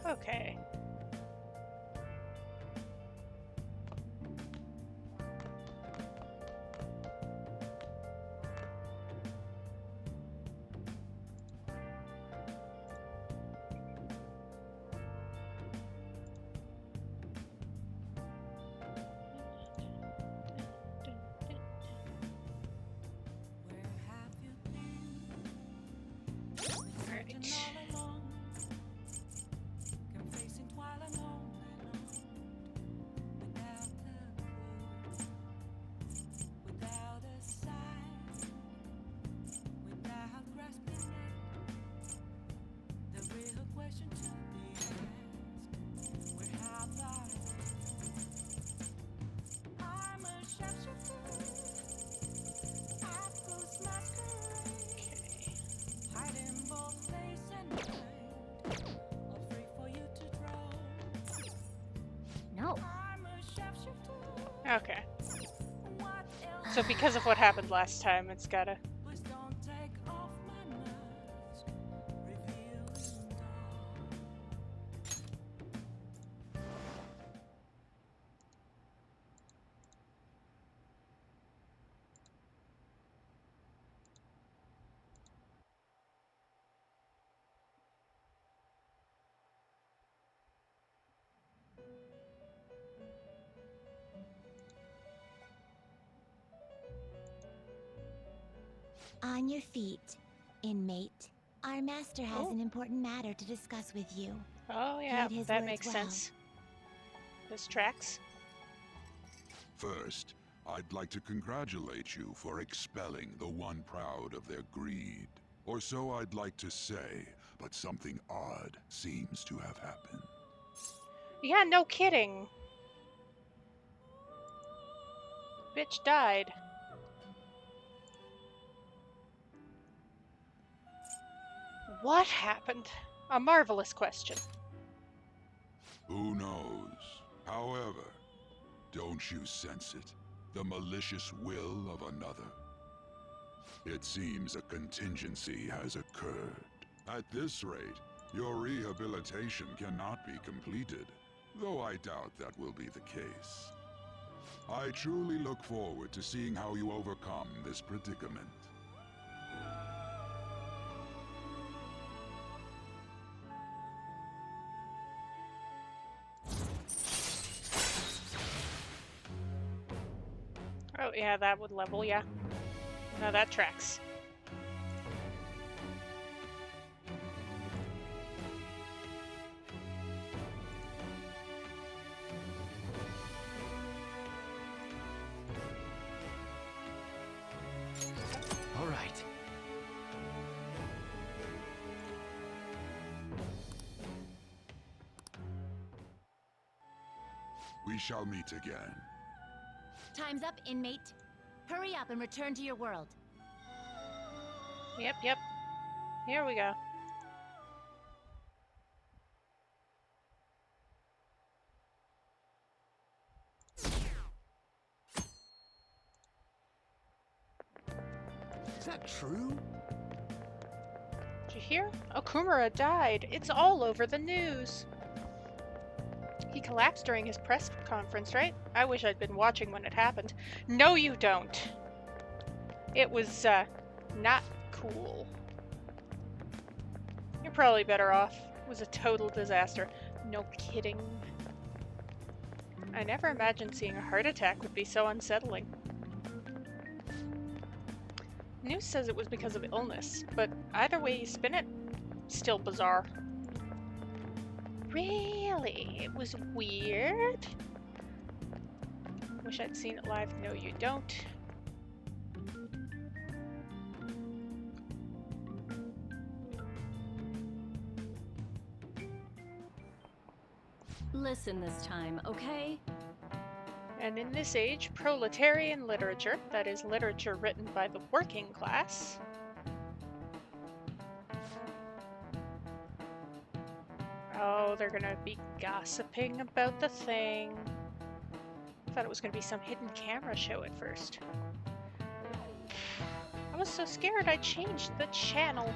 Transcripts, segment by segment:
Okay. No. Okay. So because of what happened last time, it's gotta... On your feet, inmate. Our master has an important matter to discuss with you. Oh yeah, Heed his that words makes well. sense. This tracks. First, I'd like to congratulate you for expelling the one proud of their greed. Or so I'd like to say, but something odd seems to have happened. Yeah, no kidding. Bitch died. What happened? A marvelous question. Who knows? However, don't you sense it? The malicious will of another? It seems a contingency has occurred. At this rate, your rehabilitation cannot be completed, though I doubt that will be the case. I truly look forward to seeing how you overcome this predicament. Oh yeah, that would level, yeah. No, that tracks. All right. We shall meet again. Time's up, inmate. Hurry up and return to your world. Yep. Here we go. Is that true? Did you hear? Okumura died. It's all over the news. He collapsed during his press conference, right? I wish I'd been watching when it happened. No, you don't. It was, not cool. You're probably better off. It was a total disaster. No kidding. I never imagined seeing a heart attack would be so unsettling. News says it was because of illness, but either way you spin it, still bizarre. Really? It was weird? Wish I'd seen it live. No, you don't. Listen this time, okay? And in this age, proletarian literature, that is literature written by the working class, oh, they're gonna be gossiping about the thing. I thought it was gonna be some hidden camera show at first. I was so scared I changed the channel.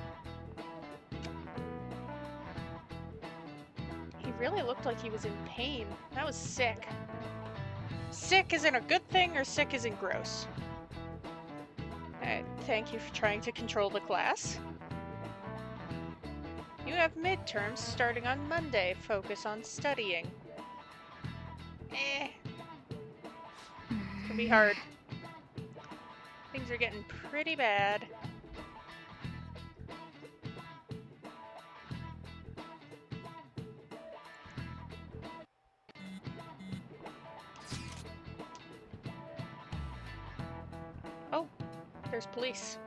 He really looked like he was in pain. That was sick. Sick isn't a good thing, or sick isn't gross. Thank you for trying to control the class. You have midterms starting on Monday. Focus on studying. It's gonna be hard. Things are getting pretty bad. Oh, there's police.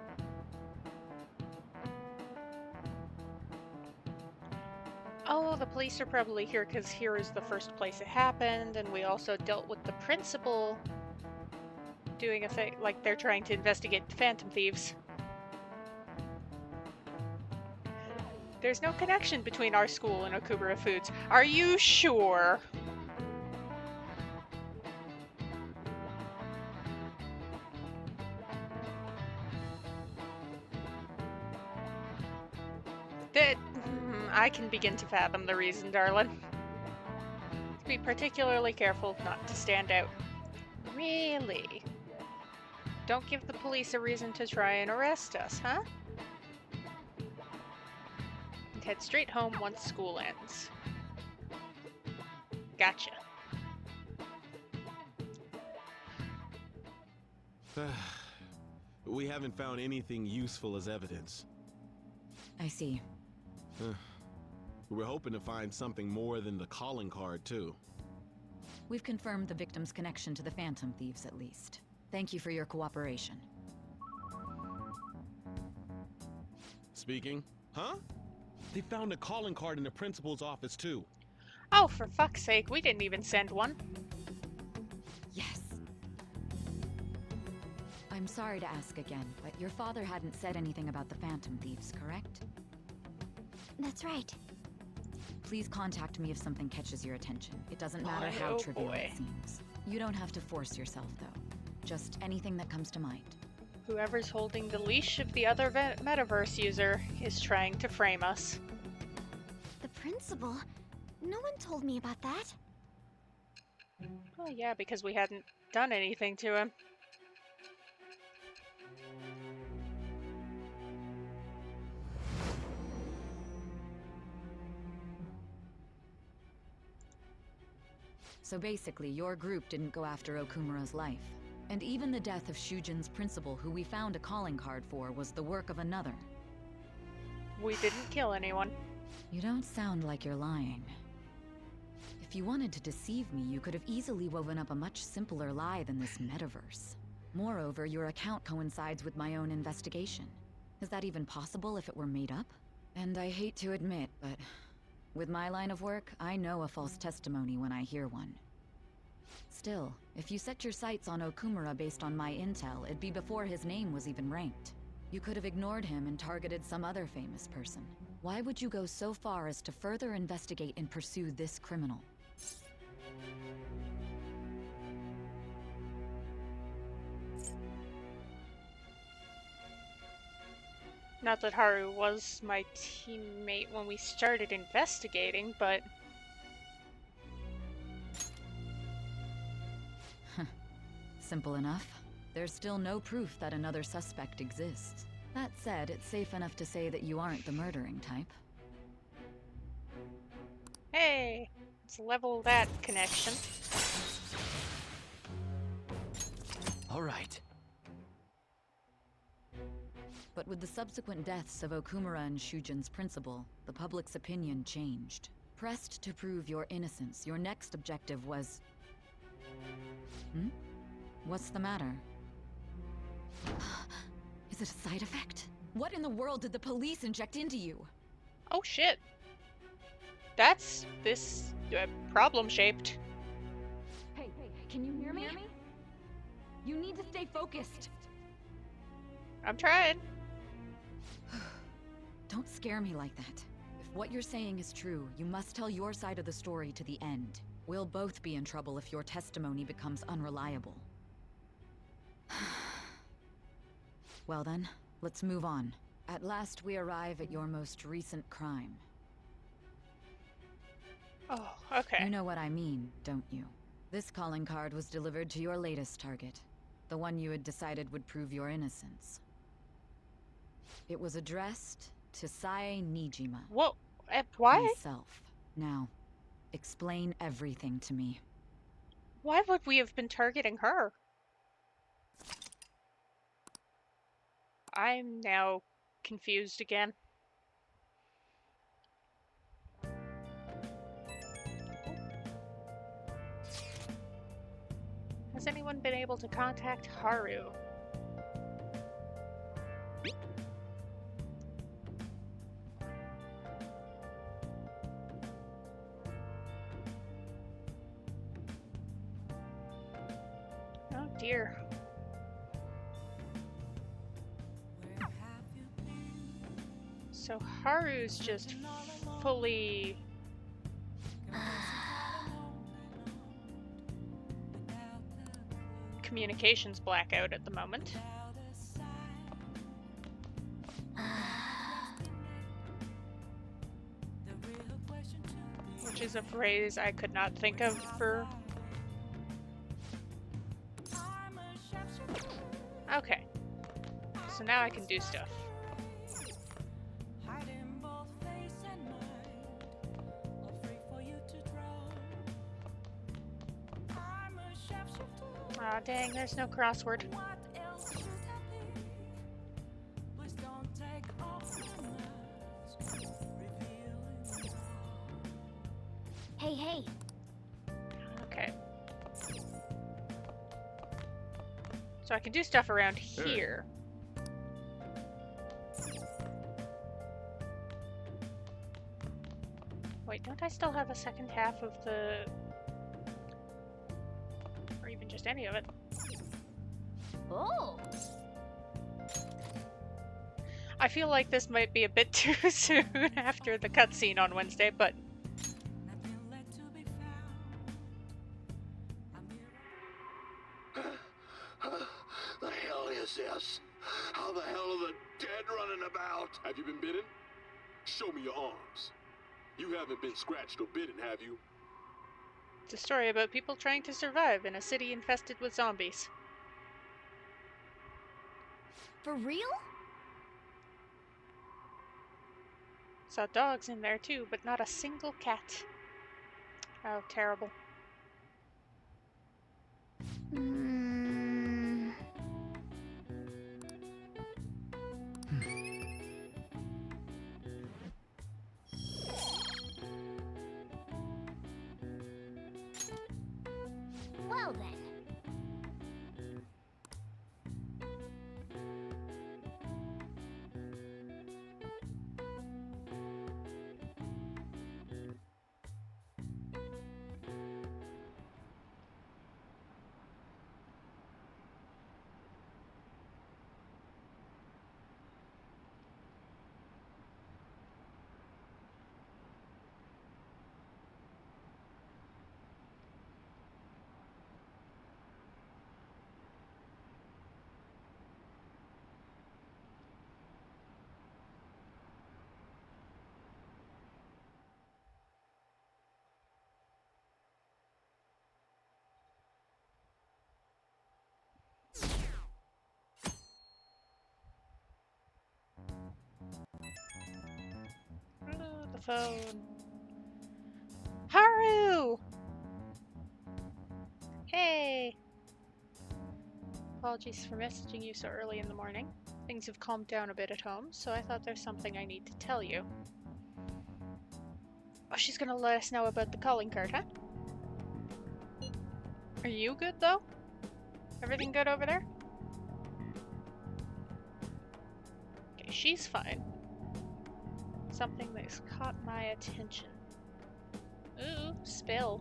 Oh, the police are probably here because here is the first place it happened, and we also dealt with the principal doing a thing, like they're trying to investigate the Phantom Thieves. There's no connection between our school and Okubara Foods. Are you sure? I can begin to fathom the reason, darling. Be particularly careful not to stand out. Really? Don't give the police a reason to try and arrest us, huh? And head straight home once school ends. Gotcha. We haven't found anything useful as evidence. I see. We're hoping to find something more than the calling card, too. We've confirmed the victim's connection to the Phantom Thieves, at least. Thank you for your cooperation. Speaking? Huh? They found a calling card in the principal's office, too. Oh, for fuck's sake, we didn't even send one. Yes. I'm sorry to ask again, but your father hadn't said anything about the Phantom Thieves, correct? That's right. Please contact me if something catches your attention. It doesn't matter how Oh trivial boy. it seems. You don't have to force yourself, though. Just anything that comes to mind. Whoever's holding the leash of the other metaverse user is trying to frame us. The principal? No one told me about that. Oh yeah, because we hadn't done anything to him. So basically, your group didn't go after Okumura's life. And even the death of Shujin's principal, who we found a calling card for, was the work of another. We didn't kill anyone. You don't sound like you're lying. If you wanted to deceive me, you could have easily woven up a much simpler lie than this metaverse. Moreover, your account coincides with my own investigation. Is that even possible if it were made up? And I hate to admit, but with my line of work, I know a false testimony when I hear one. Still, if you set your sights on Okumura based on my intel, it'd be before his name was even ranked. You could have ignored him and targeted some other famous person. Why would you go so far as to further investigate and pursue this criminal? Not that Haru was my teammate when we started investigating, but... Simple enough. There's still no proof that another suspect exists. That said, it's safe enough to say that you aren't the murdering type. Hey! Let's level that connection. All right. But with the subsequent deaths of Okumura and Shujin's principal, the public's opinion changed. Pressed to prove your innocence, your next objective was... What's the matter? Is it a side effect? What in the world did the police inject into you? Oh shit! That's this problem-shaped. Hey, can you hear me? You need to stay focused. I'm trying. Don't scare me like that. If what you're saying is true, you must tell your side of the story to the end. We'll both be in trouble if your testimony becomes unreliable. Well then, let's move on. At last we arrive at your most recent crime. Oh, okay. You know what I mean, don't you? This calling card was delivered to your latest target. The one you had decided would prove your innocence. It was addressed to Sae Nijima, Whoa. Why? myself. Now, explain everything to me. Why would we have been targeting her? I'm now confused again. Has anyone been able to contact Haru? Oh dear. So Haru's just fully communications blackout at the moment. Which is a phrase I could not think of for... Okay. So now I can do stuff. Aw, dang, there's no crossword. Hey, hey. Okay. So I can do stuff around here. Wait, don't I still have a second half of the... or even just any of it? Oh. I feel like this might be a bit too soon after the cutscene on Wednesday, but... The hell is this? How the hell are the dead running about? Have you been bitten? Show me your arms. You haven't been scratched or bitten, have you? It's a story about people trying to survive in a city infested with zombies. For real? Saw dogs in there too, but not a single cat. Oh, terrible. Well then. Oh, the phone. Haru! Hey! Apologies for messaging you so early in the morning. Things have calmed down a bit at home, so I thought there's something I need to tell you. Oh, she's gonna let us know about the calling card, huh? Are you good, though? Everything good over there? Okay, she's fine. Something that's caught my attention. Ooh, spill.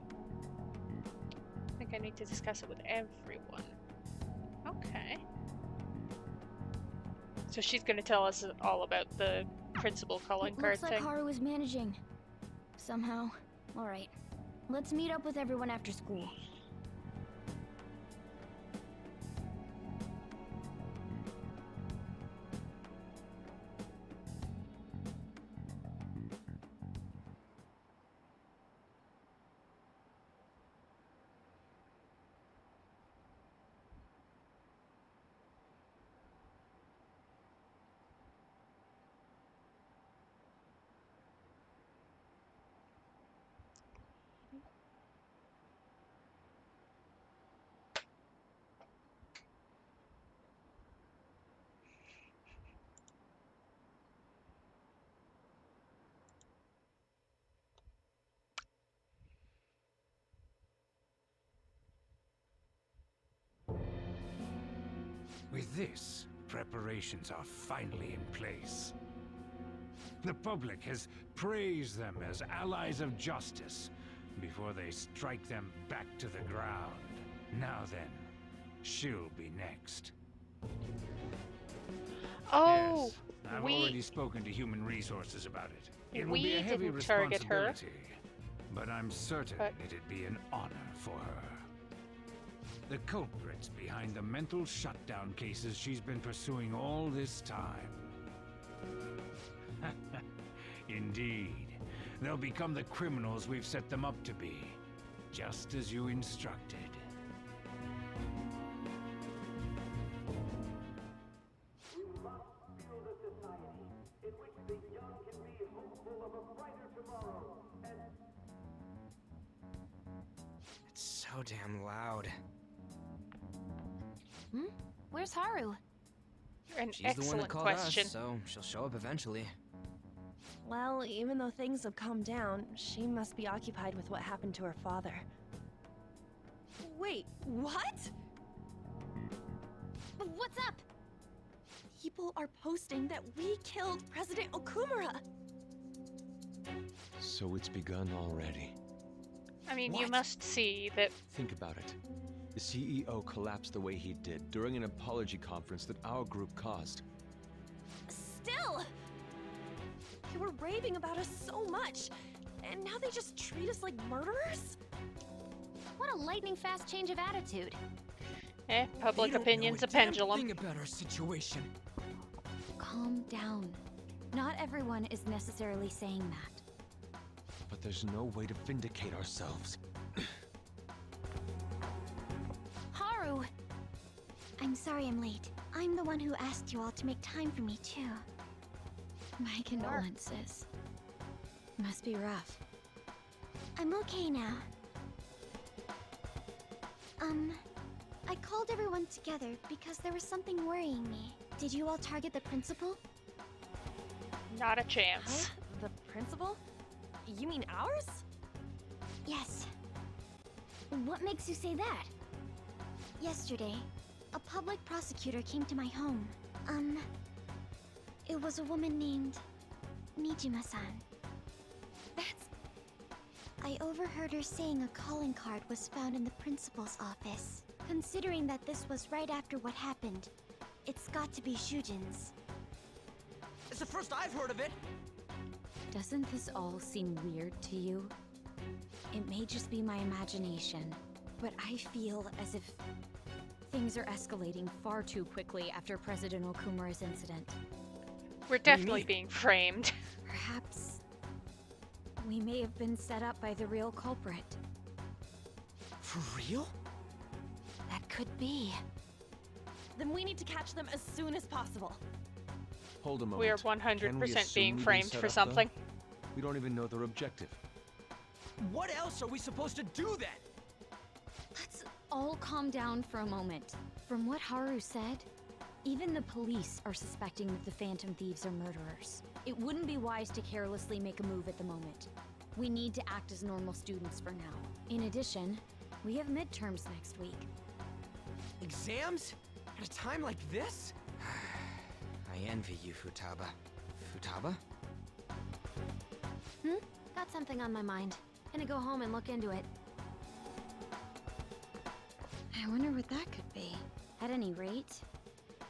I think I need to discuss it with everyone. Okay. So she's gonna tell us all about the principal calling card Looks like thing. Haru is managing. Somehow. Alright. Let's meet up with everyone after school. With this, preparations are finally in place. The public has praised them as allies of justice before they strike them back to the ground. Now then, she'll be next. Oh, Yes, I've already spoken to Human Resources about it. It will we be a heavy didn't target her. responsibility, but I'm certain it'd be an honor for her. The culprits behind the mental shutdown cases she's been pursuing all this time. Indeed, they'll become the criminals we've set them up to be, just as you instructed. It's so damn loud. Where's Haru? An She's the one that excellent called question. us, so she'll show up eventually. Well, even though things have calmed down, she must be occupied with what happened to her father. Wait, what? What's up? People are posting that we killed President Okumura! So it's begun already. I mean, you must see that. Think about it. The CEO collapsed the way he did during an apology conference that our group caused. Still! They were raving about us so much, and now they just treat us like murderers? What a lightning-fast change of attitude. Public opinion's a pendulum. Thing about our situation. Calm down. Not everyone is necessarily saying that. But there's no way to vindicate ourselves. Haru! I'm sorry I'm late. I'm the one who asked you all to make time for me, too. My condolences. Must be rough. I'm okay now. I called everyone together because there was something worrying me. Did you all target the principal? Not a chance. Huh? The principal? You mean ours? Yes. What makes you say that? Yesterday, a public prosecutor came to my home. It was a woman named Nijima-san. That's... I overheard her saying a calling card was found in the principal's office. Considering that this was right after what happened, it's got to be Shujin's. It's the first I've heard of it. Doesn't this all seem weird to you? It may just be my imagination, but I feel as if things are escalating far too quickly after President Okumura's incident. We're definitely being framed. Perhaps we may have been set up by the real culprit. For real? That could be. Then we need to catch them as soon as possible. Hold a moment. We are Can we 100% assume being we've been framed set for up, though? something. We don't even know their objective. What else are we supposed to do then? Let's all calm down for a moment. From what Haru said, even the police are suspecting that the Phantom Thieves are murderers. It wouldn't be wise to carelessly make a move at the moment. We need to act as normal students for now. In addition, we have midterms next week. Exams? At a time like this? I envy you, Futaba. Futaba? Got something on my mind. Gonna go home and look into it. I wonder what that could be. At any rate,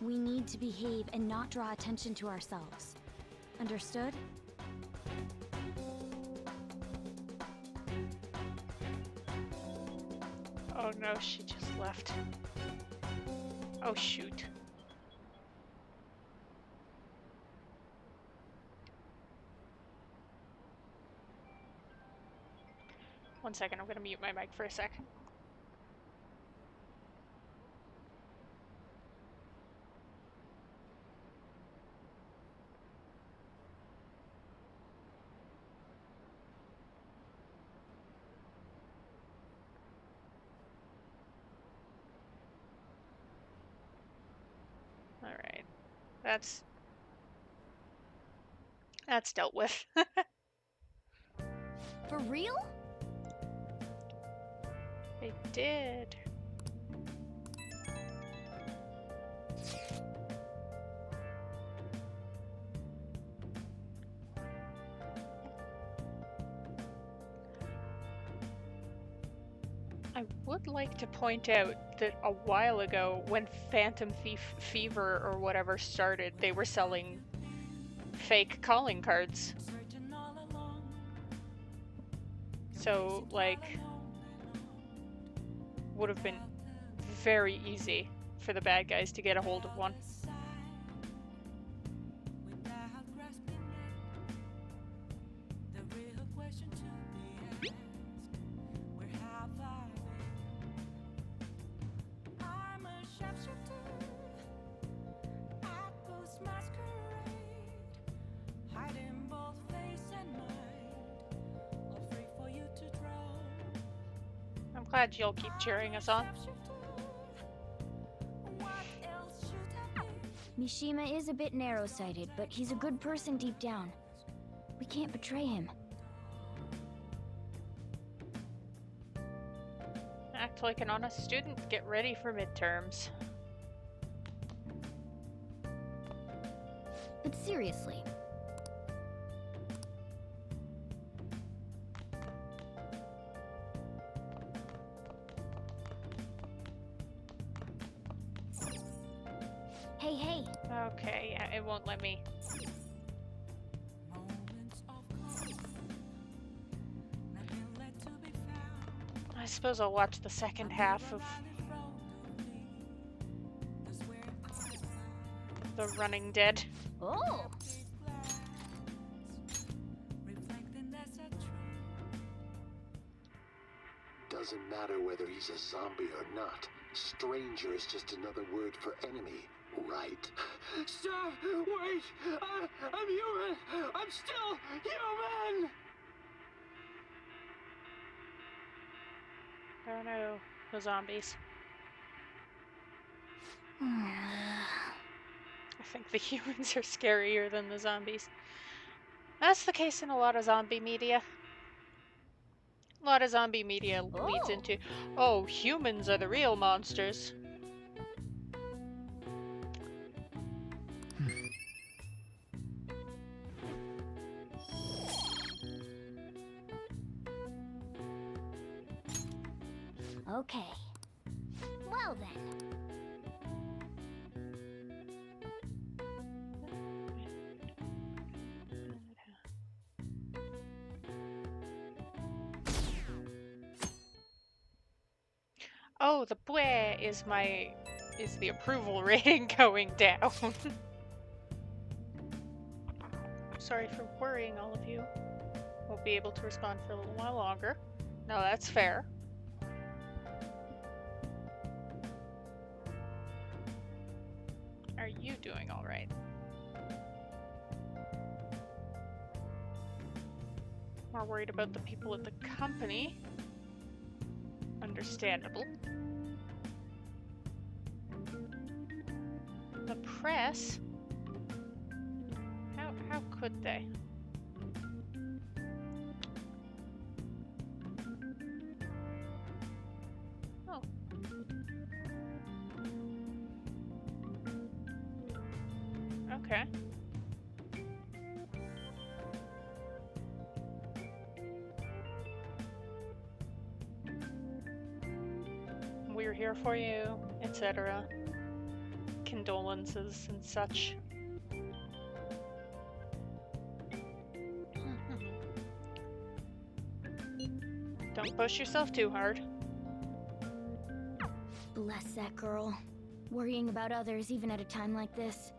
we need to behave and not draw attention to ourselves. Understood? Oh no, she just left. Oh shoot. One second, I'm gonna mute my mic for a second. Alright. That's dealt with. For real? I did. I would like to point out that a while ago, when Phantom Thief Fever or whatever started, they were selling fake calling cards. So, like, would have been very easy for the bad guys to get a hold of one. I'm glad you'll keep cheering us on. Mishima is a bit narrow-sighted, but he's a good person deep down. We can't betray him. Act like an honest student. Get ready for midterms. But seriously. Hey, hey. Okay, yeah, it won't let me. I suppose I'll watch the second half of The Running Dead. Oh! Doesn't matter whether he's a zombie or not. Stranger is just another word for enemy, right? Stop! Wait! I'm human! I'm still human! Oh no, the zombies. I think the humans are scarier than the zombies. That's the case in a lot of zombie media. A lot of zombie media leads into, oh, humans are the real monsters. Okay. Well then. Oh, the bleh is the approval rating going down. Sorry for worrying all of you. Won't be able to respond for a little while longer. No, that's fair. Are you doing all right? More worried about the people at the company. Understandable. The press? How could they? Oh. Okay. We're here for you, etc. Condolences and such. Don't push yourself too hard. Bless that girl. Worrying about others even at a time like this.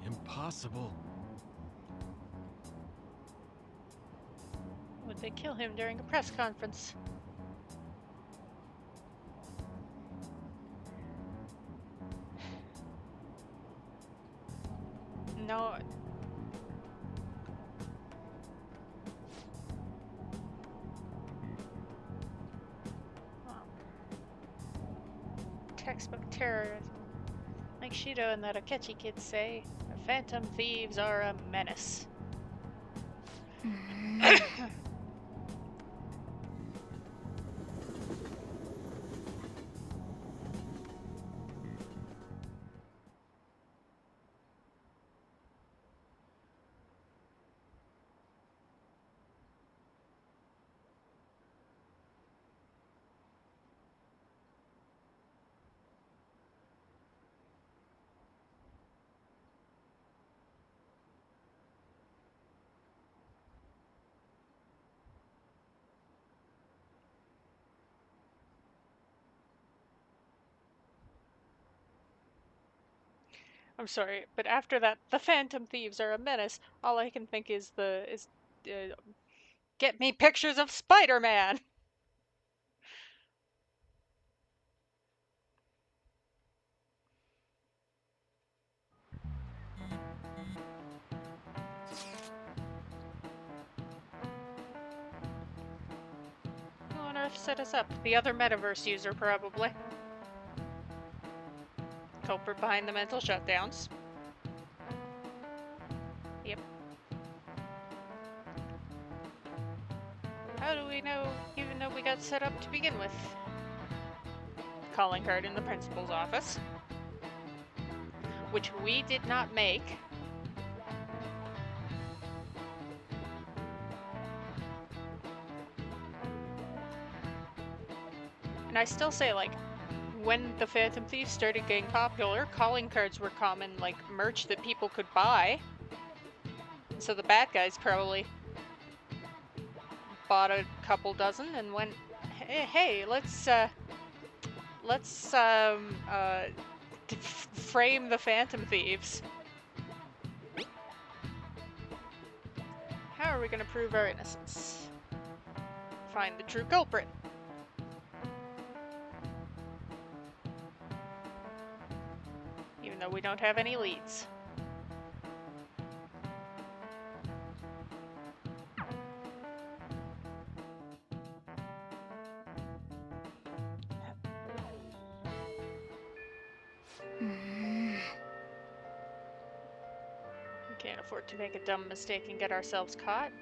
Impossible. Would they kill him during a press conference? No. Oh. Textbook terrorism. Like Shido and the Akechi kids say, phantom thieves are a menace. I'm sorry, but after that, the Phantom Thieves are a menace. All I can think is get me pictures of Spider-Man. Who on earth set us up? The other metaverse user, probably. Culprit behind the mental shutdowns. Yep. How do we know, even though we got set up to begin with? Calling card in the principal's office. Which we did not make. And I still say, like, when the Phantom Thieves started getting popular, calling cards were common, like, merch that people could buy. So the bad guys probably bought a couple dozen and went, hey, let's frame the Phantom Thieves. How are we gonna prove our innocence? Find the true culprit. Even though we don't have any leads. We can't afford to make a dumb mistake and get ourselves caught.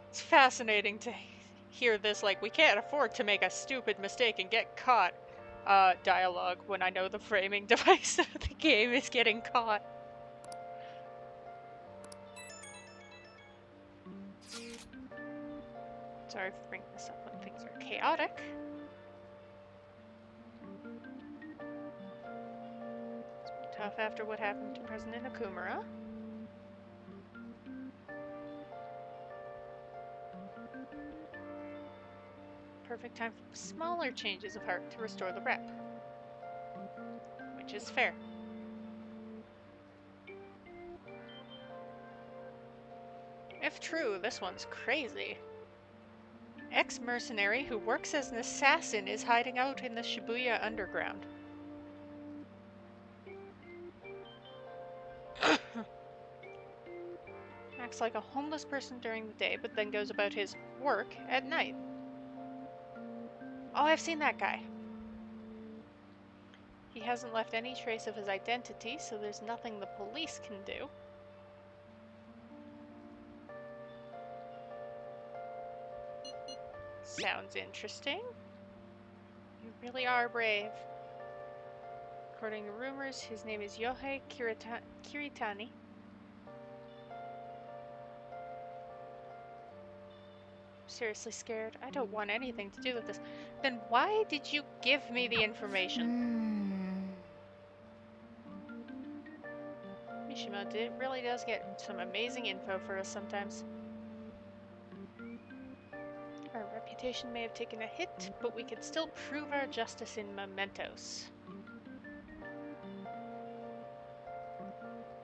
It's fascinating to hear this, like, we can't afford to make a stupid mistake and get caught dialogue when I know the framing device of the game is getting caught. Sorry for bringing this up when things are chaotic. It's been tough after what happened to President Okumura. Perfect time for smaller changes of heart to restore the rep. Which is fair. If true, this one's crazy. Ex-mercenary who works as an assassin is hiding out in the Shibuya underground. Acts like a homeless person during the day, but then goes about his work at night. Oh, I've seen that guy. He hasn't left any trace of his identity, so there's nothing the police can do. Sounds interesting. You really are brave. According to rumors, his name is Yohei Kiritani. Seriously scared. I don't want anything to do with this. Then why did you give me the information? Mishima really does get some amazing info for us sometimes. Our reputation may have taken a hit, but we can still prove our justice in mementos.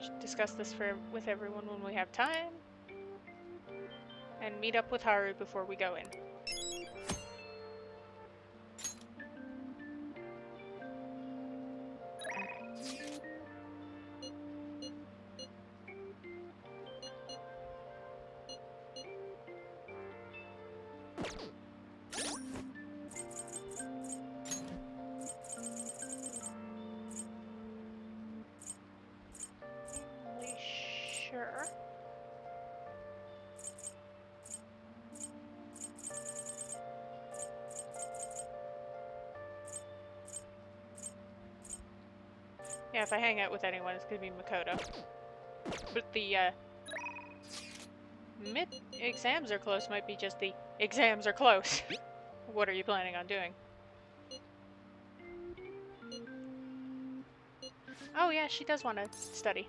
Should discuss this with everyone when we have time. And meet up with Haru before we go in. Sure. Yeah, if I hang out with anyone, it's gonna be Makoto. But the, mid-exams are close might be just the exams are close. What are you planning on doing? Oh yeah, she does want to study.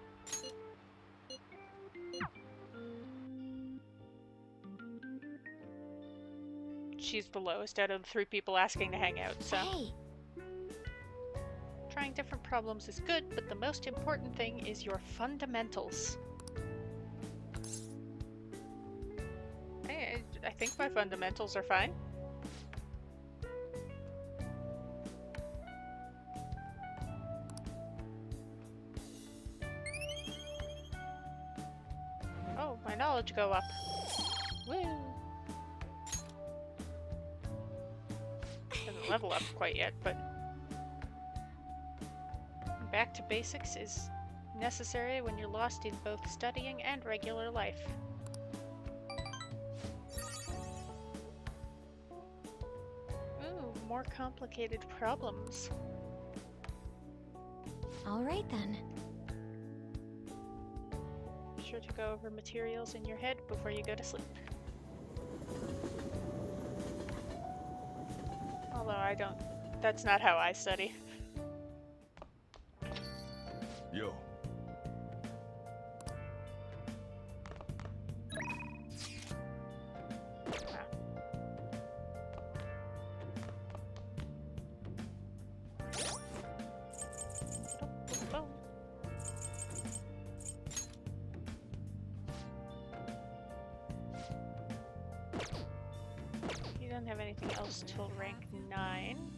She's the lowest out of the 3 people asking to hang out, so... Hey! Trying different problems is good, but the most important thing is your fundamentals. I think my fundamentals are fine. Oh, my knowledge go up. Woo! Doesn't level up quite yet, but back to basics is necessary when you're lost in both studying and regular life. Ooh, more complicated problems. All right then. Be sure to go over materials in your head before you go to sleep. Although I don't... That's not how I study. Yo. You don't have anything else till rank 9.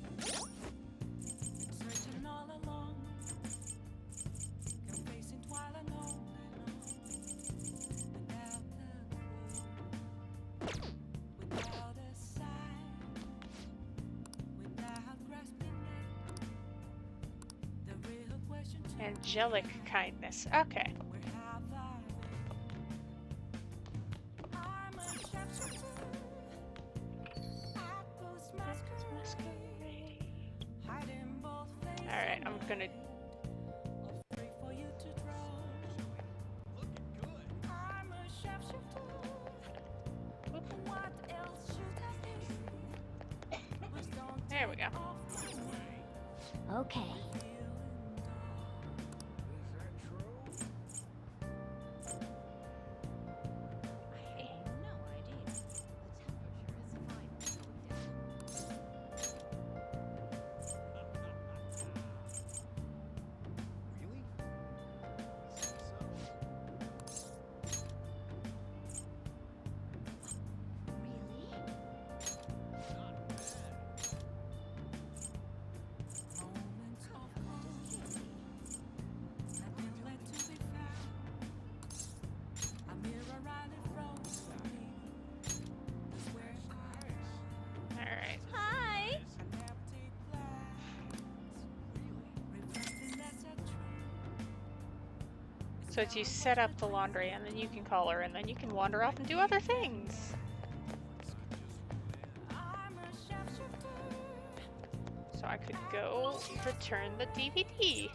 Angelic kindness. Okay. Alright, I'm gonna... There we go. Okay. Alright. Hi! So it's you set up the laundry and then you can call her and then you can wander off and do other things. So I could go return the DVD.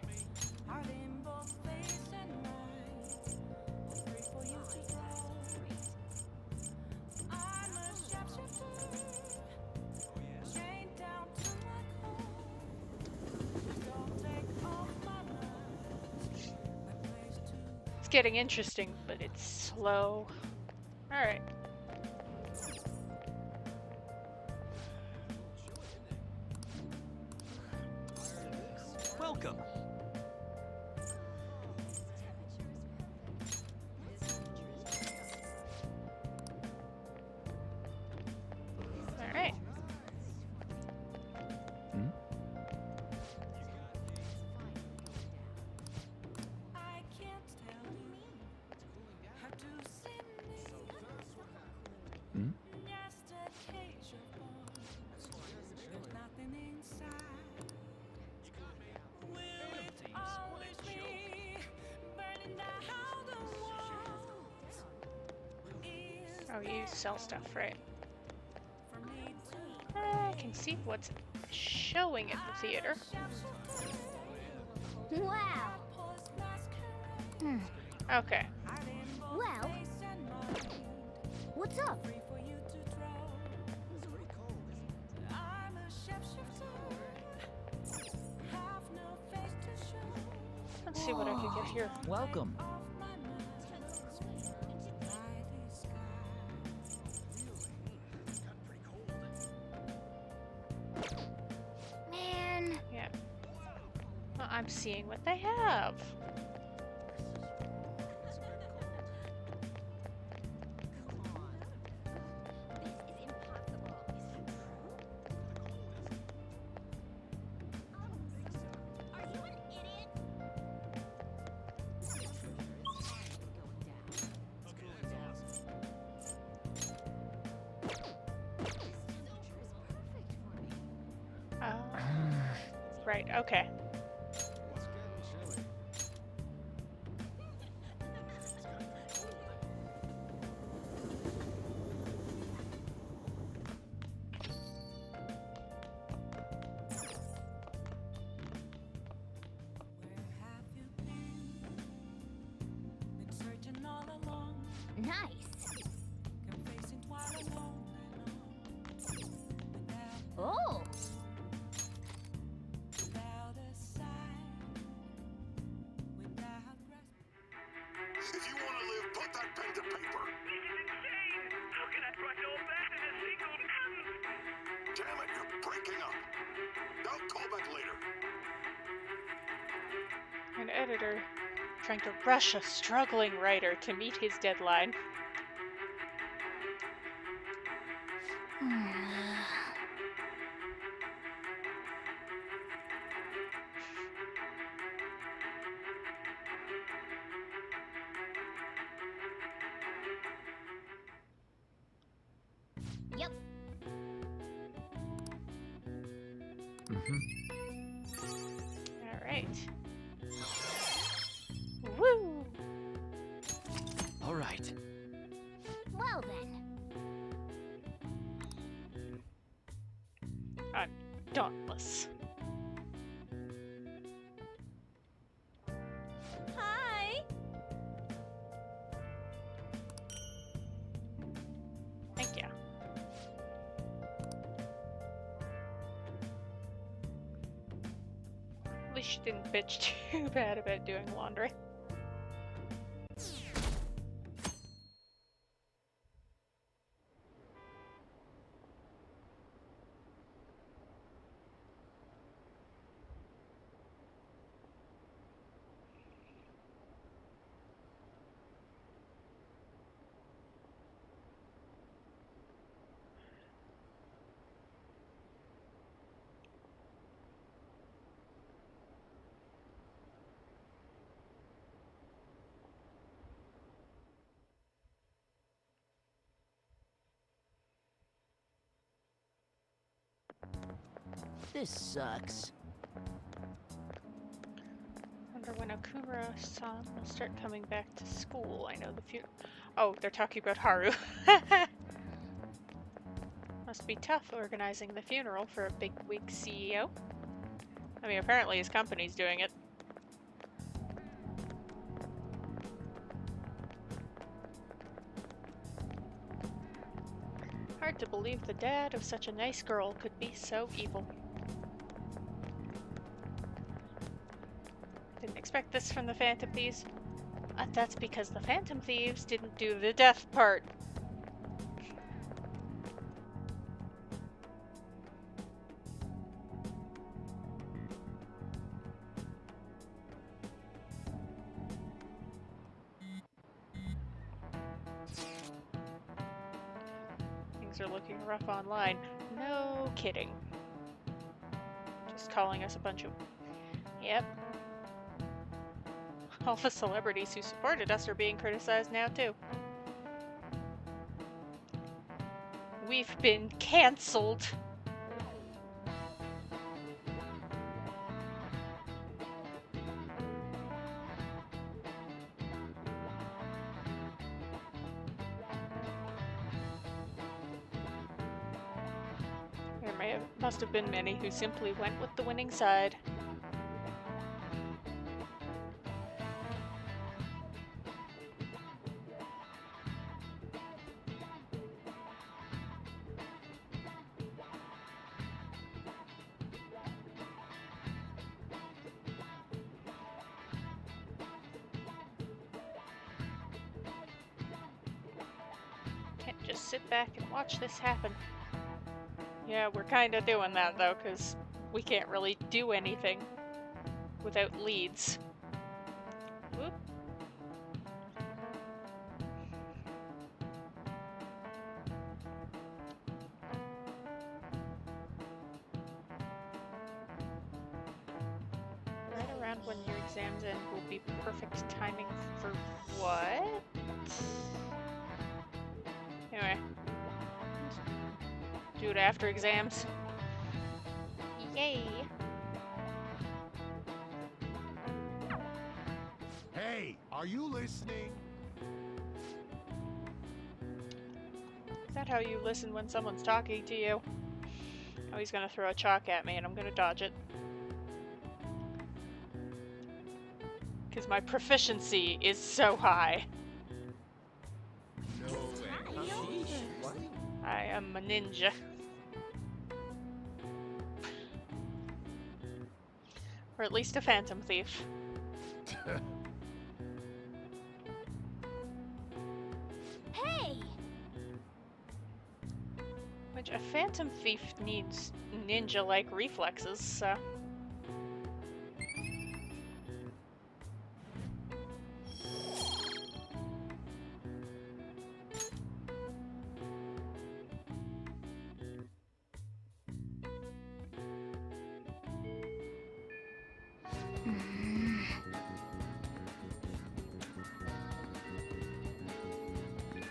It's getting interesting, but it's slow. Alright. Welcome. Alright. Oh, you sell stuff, right? I can see what's showing at the theater. Wow. Okay. Well, what's up? Let's see what I can get here. Welcome. Man. Yeah. Huh. I'm seeing what they have. Right, okay. Nice. Oh. If you want to live, put that pen to paper. This is insane! How can I write all that in a single sentence? Damn it, you're breaking up. I'll call back later. An editor trying to rush a struggling writer to meet his deadline. Yep. All right. Woo! All right. Well then. I'm dauntless. Hi. Thank you. At least she didn't bitch too bad about doing laundry. This sucks. Wonder when Okumura-san will start coming back to school. I know the Oh, they're talking about Haru. Must be tough organizing the funeral for a big-wig CEO. I mean, apparently his company's doing it. Hard to believe the dad of such a nice girl could be so evil. Didn't expect this from the Phantom Thieves. That's because the Phantom Thieves didn't do the death part. Things are looking rough online. No kidding. Just calling us a bunch of... Yep. All the celebrities who supported us are being criticized now, too. We've been cancelled. There must have been many who simply went with the winning side. Can't just sit back and watch this happen. Yeah, we're kind of doing that though, because we can't really do anything. without leads. Whoop. Right around when your exams end will be perfect timing for what? Anyway. Do it after exams. Yay! Hey, are you listening? Is that how you listen when someone's talking to you? Oh, he's gonna throw a chalk at me and I'm gonna dodge it. Because my proficiency is so high. No way. What? I am a ninja. Or at least a phantom thief. Hey! Which a phantom thief needs ninja-like reflexes, so...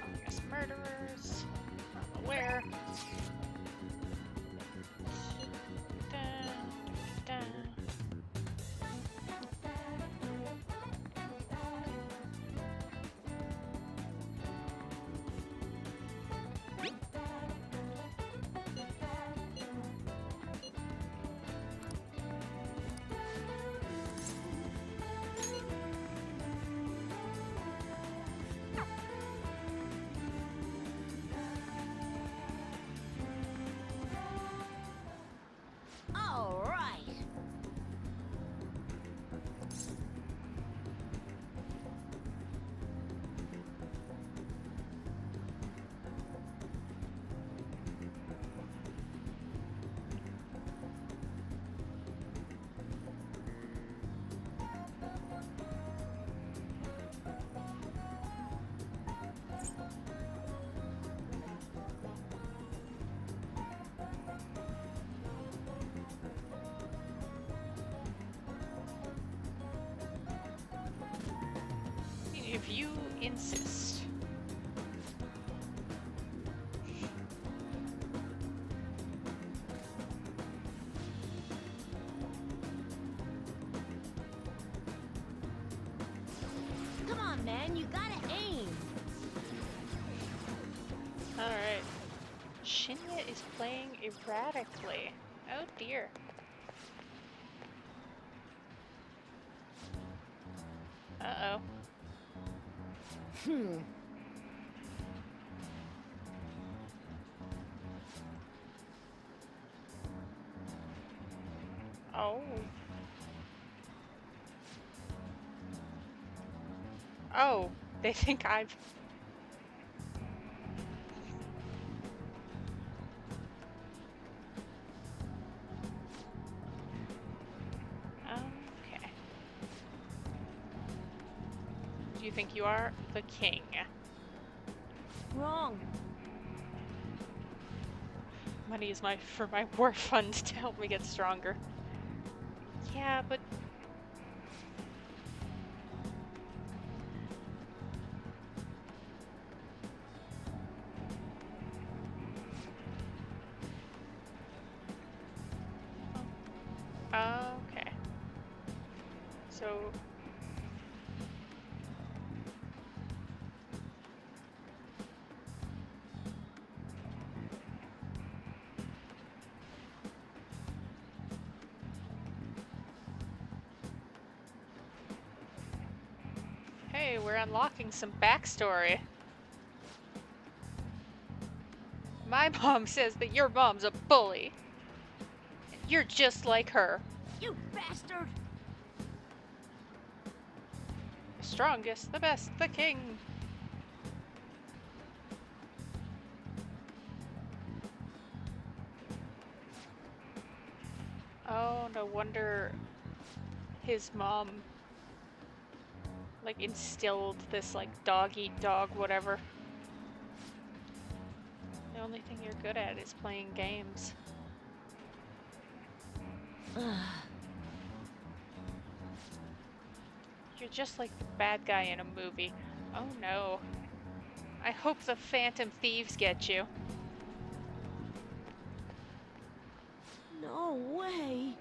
Obvious murderers. I'm aware. Da, da, da. All right. If you insist. Come on, man, you gotta aim. Alright. Shinya is playing erratically. Oh dear. Uh-oh. Oh. Oh, they think I've... Okay. Do you think you are the king? Wrong. Money is for my war fund to help me get stronger. Yeah, but... Okay. So... Hey, we're unlocking some backstory. My mom says that your mom's a bully. You're just like her. You bastard! The strongest, the best, the king. Oh, no wonder his mom like instilled this like dog eat dog whatever. The only thing you're good at is playing games. You're just like the bad guy in a movie. Oh no. I hope the Phantom Thieves get you. No way.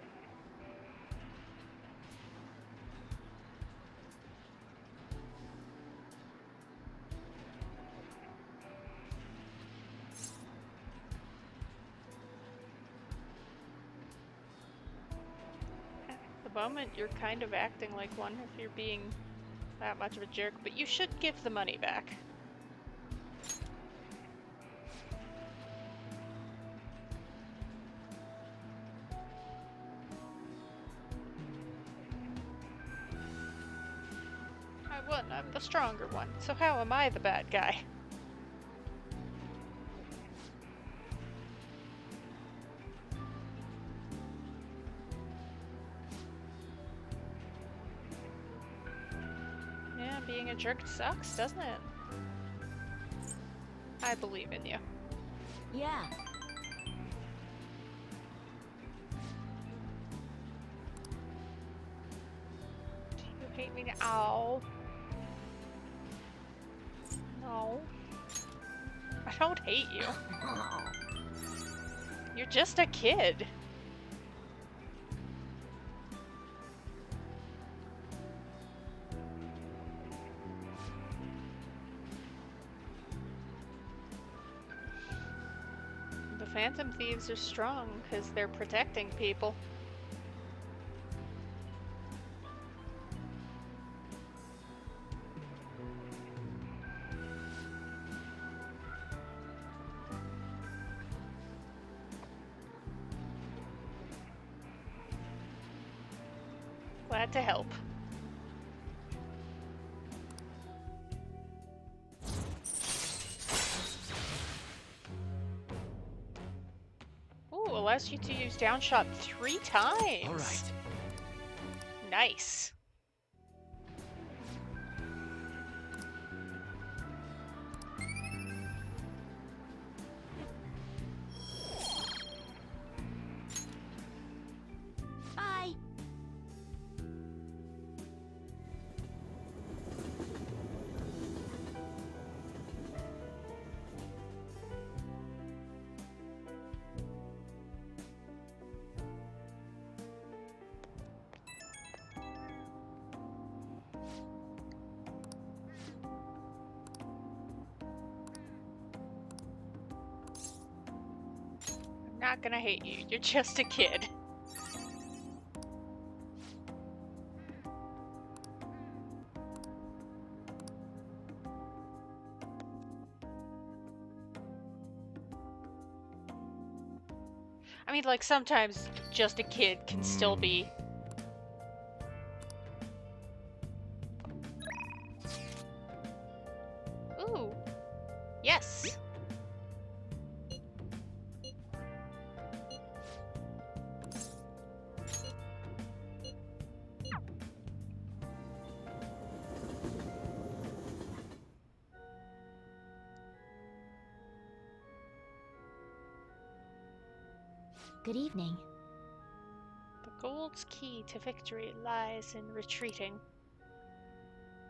At the moment, you're kind of acting like one if you're being that much of a jerk, but you should give the money back. I won, I'm the stronger one, so how am I the bad guy? Yeah, being a jerk sucks, doesn't it? I believe in you. Yeah. Do you hate me now? Ow. No. I don't hate you. You're just a kid. The Phantom Thieves are strong because they're protecting people. Glad to help. Ooh, allows you to use downshot 3 times. All right. Nice. Bye. I'm not gonna hate you. You're just a kid. I mean, like, sometimes just a kid can still be... Ooh. Yes. Good evening. The gold's key to victory lies in retreating.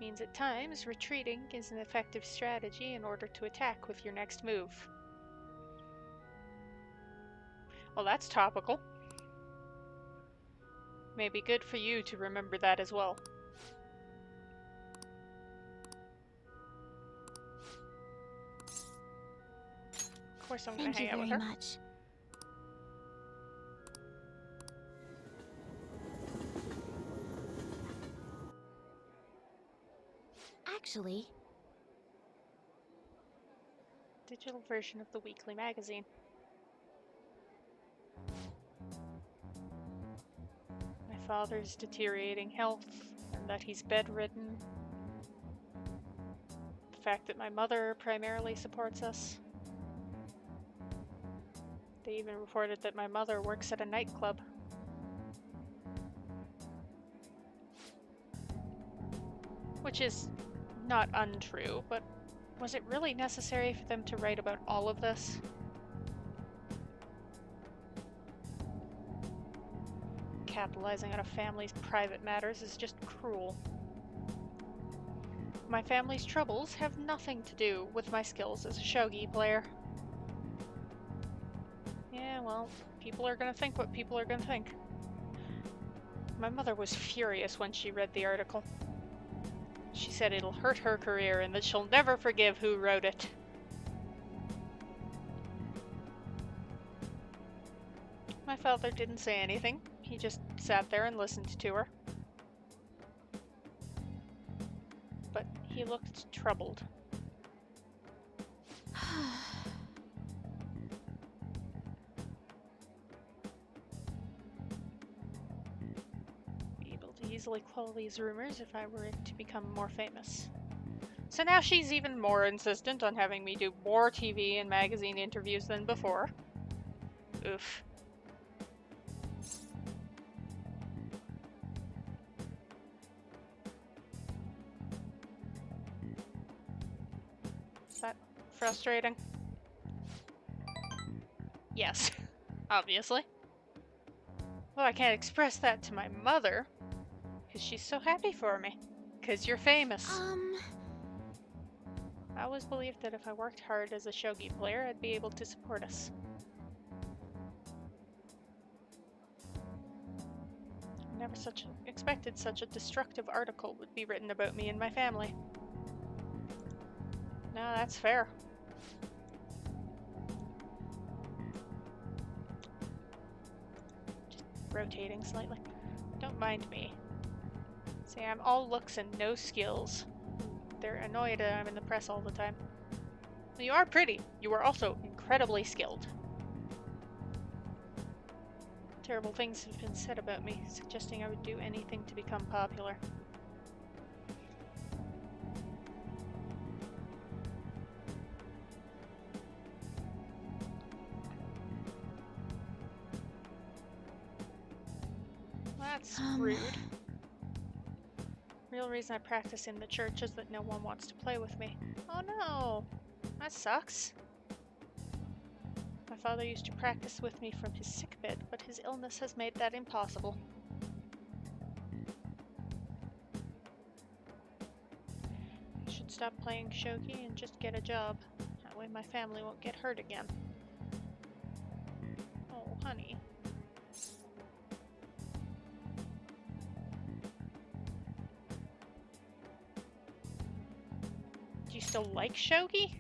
Means at times, retreating is an effective strategy in order to attack with your next move. Well, that's topical. Maybe good for you to remember that as well. Of course I'm gonna hang out with her. Thank you very much. Actually, Digital version of the weekly magazine. My father's deteriorating health, and that he's bedridden. The fact that my mother primarily supports us. They even reported that my mother works at a nightclub. Which is not untrue, but was it really necessary for them to write about all of this? Capitalizing on a family's private matters is just cruel. My family's troubles have nothing to do with my skills as a shogi player. Yeah, well, people are gonna think what people are gonna think. My mother was furious when she read the article. She said it'll hurt her career and that she'll never forgive who wrote it. My father didn't say anything. He just sat there and listened to her. But he looked troubled. Be able to easily quell these rumors if I were to become more famous. So now she's even more insistent on having me do more TV and magazine interviews than before. Oof. Is that frustrating? Yes, obviously. Well, I can't express that to my mother, because she's so happy for me. Because you're famous. I always believed that if I worked hard as a shogi player, I'd be able to support us. I never expected such a destructive article would be written about me and my family. No, that's fair. Just rotating slightly. Don't mind me. See, I'm all looks and no skills. They're annoyed that I'm in the press all the time. Well, you are pretty. You are also incredibly skilled. Terrible things have been said about me, suggesting I would do anything to become popular. That's rude. Real reason I practice in the church is that no one wants to play with me. Oh no! That sucks. My father used to practice with me from his sickbed, but his illness has made that impossible. I should stop playing shogi and just get a job. That way my family won't get hurt again. Oh, honey. Do you still like shogi?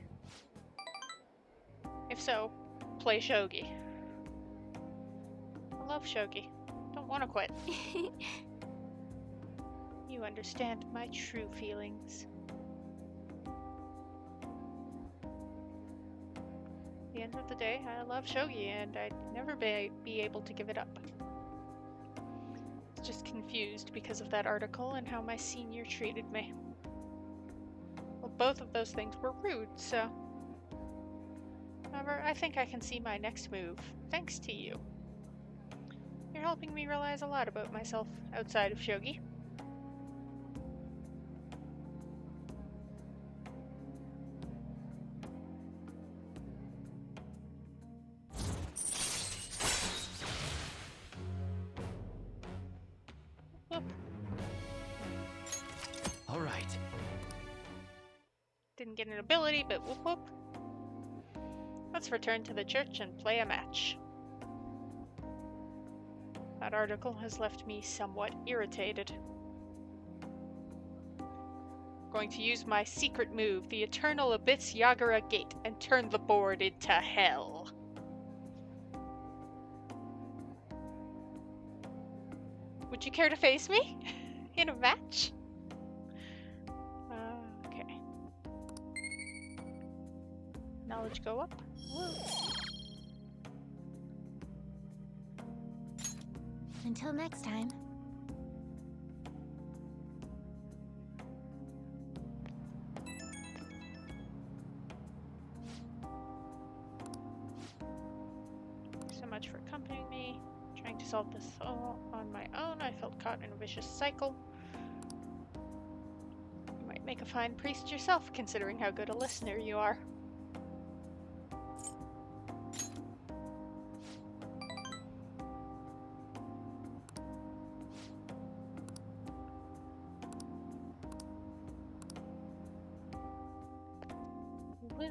If so, play shogi. I love shogi. Don't want to quit. You understand my true feelings. At the end of the day, I love shogi and I'd never be able to give it up. Just confused because of that article and how my senior treated me. Well, both of those things were rude, so... However, I think I can see my next move, thanks to you. You're helping me realize a lot about myself outside of shogi. Whoop. All right. Didn't get an ability, but whoop whoop. Let's return to the church and play a match. That article has left me somewhat irritated. Going to use my secret move, the Eternal Abyss Yagura Gate, and turn the board into hell. Would you care to face me in a match? Okay. Knowledge go up. Whoa. Until next time. So much for accompanying me. Trying to solve this all on my own, I felt caught in a vicious cycle. Make a fine priest yourself, considering how good a listener you are. Woo.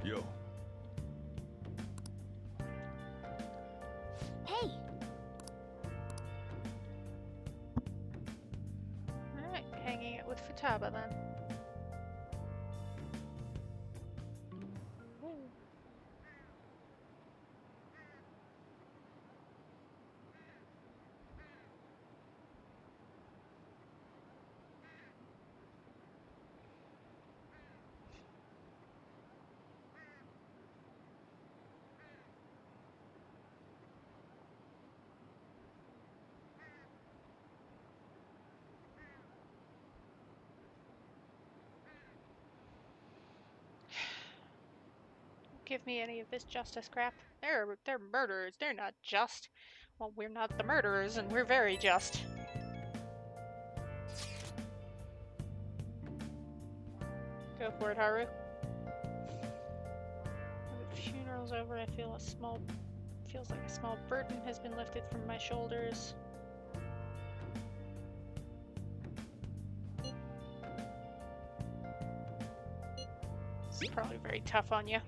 Yo. Hey! Alright, hanging it with Futaba then. Woo. Give me any of this justice crap. They're murderers. They're not just. Well, we're not the murderers, and we're very just. Go for it, Haru. Now the funeral's over. I feel feels like a small burden has been lifted from my shoulders. It's probably very tough on you.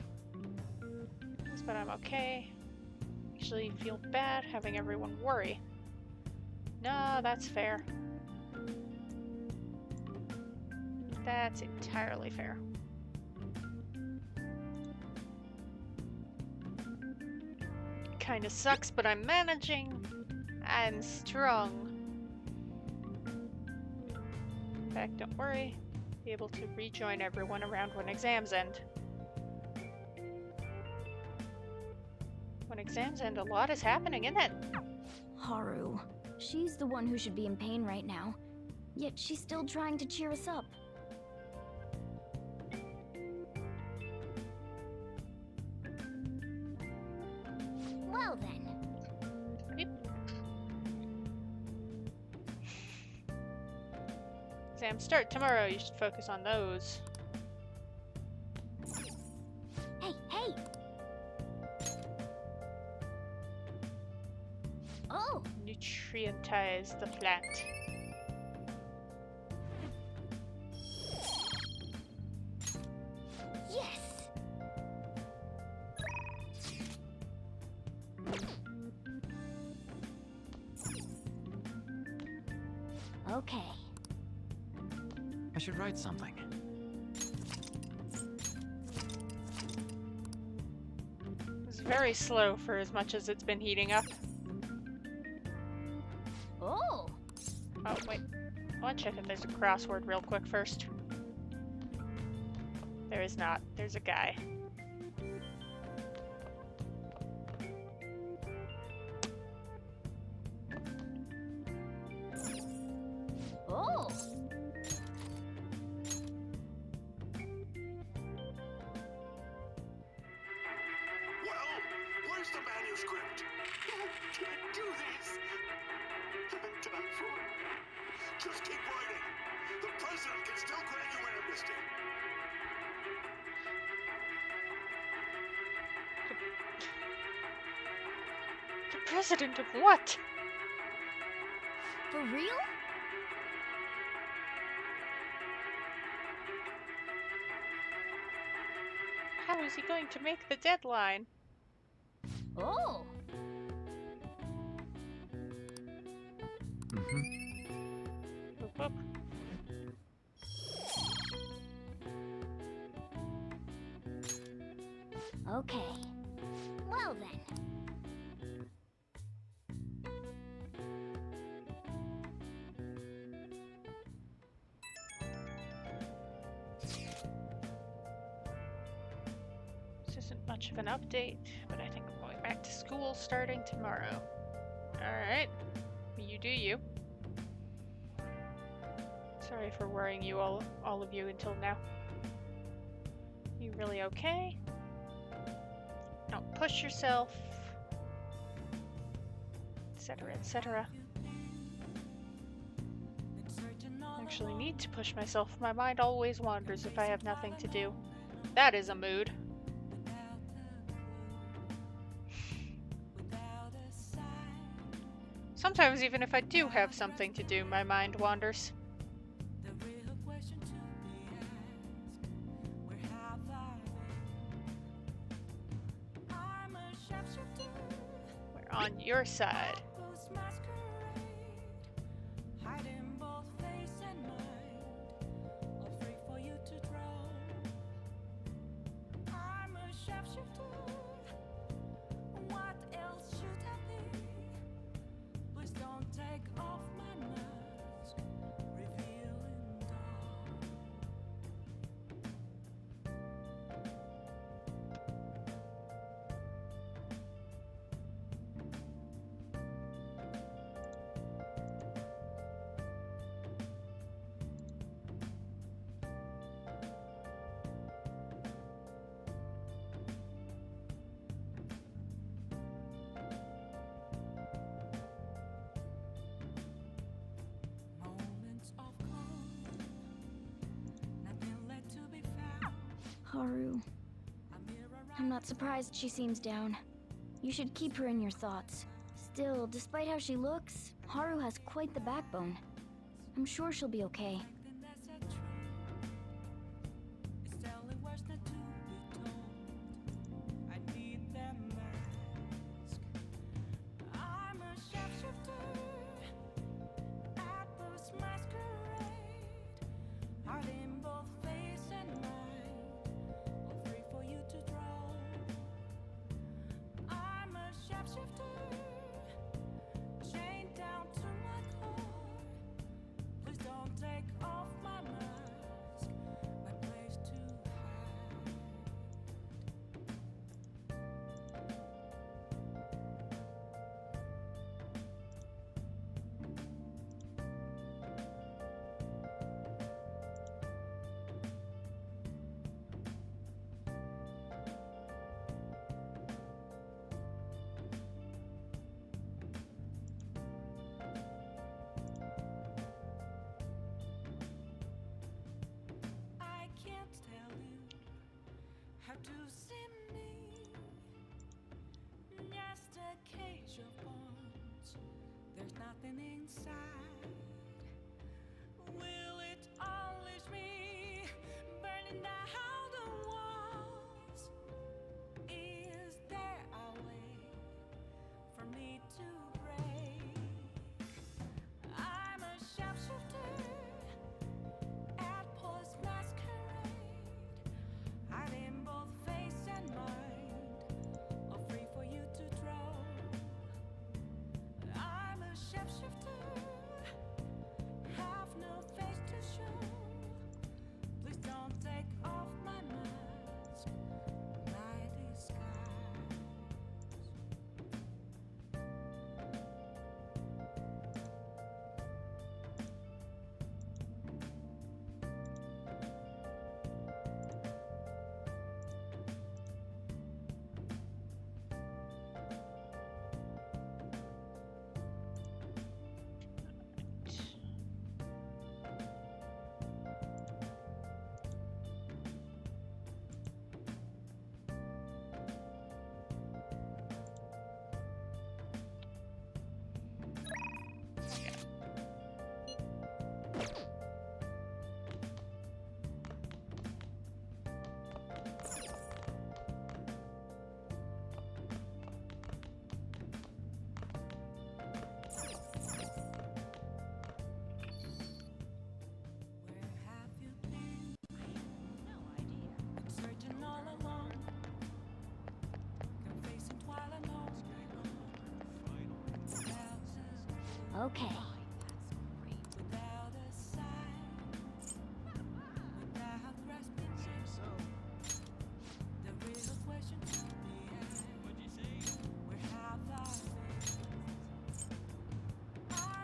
But I'm okay. Actually feel bad having everyone worry. No, that's fair. That's entirely fair. Kinda sucks, but I'm managing. I'm strong. In fact, don't worry. Be able to rejoin everyone around when exams end. When exams end, a lot is happening, isn't it? Haru. She's the one who should be in pain right now. Yet she's still trying to cheer us up. Well then. Yep. Exams start tomorrow. You should focus on those. Hey, hey! Oh! Nutrientize the plant. Yes! Okay. I should write something. It's very slow for as much as it's been heating up. Oh! Oh, wait. I want to check if there's a crossword real quick first. There is not. There's a guy. Oh! Well, where's the manuscript? I can't do this. I'm done for. Just keep writing. The president can still grant you an amnesty. The president of what? For real? How is he going to make the deadline? Oh! Boop, boop. Okay. Well then. This isn't much of an update, but I think I'm going back to school starting tomorrow. Alright. You do you. Sorry for worrying you all of you until now. You really okay? Don't push yourself, etc., etc. I actually need to push myself. My mind always wanders if I have nothing to do. That is a mood. Sometimes even if I do have something to do, my mind wanders. We're on your side. Haru. I'm not surprised she seems down. You should keep her in your thoughts. Still, despite how she looks, Haru has quite the backbone. I'm sure she'll be okay. There's nothing inside. Will it unleash me, burning down the walls? Is there a way for me to break? I'm a sharpshooter at post masquerade, hiding both face and mind, all free for you to draw. I'm a shapeshifter, have no face to show. Please don't take off my mask, my disguise. Searching all along, confessing twilight knows Okay. without a sign, without grasping the real question to be asked. Where have I been?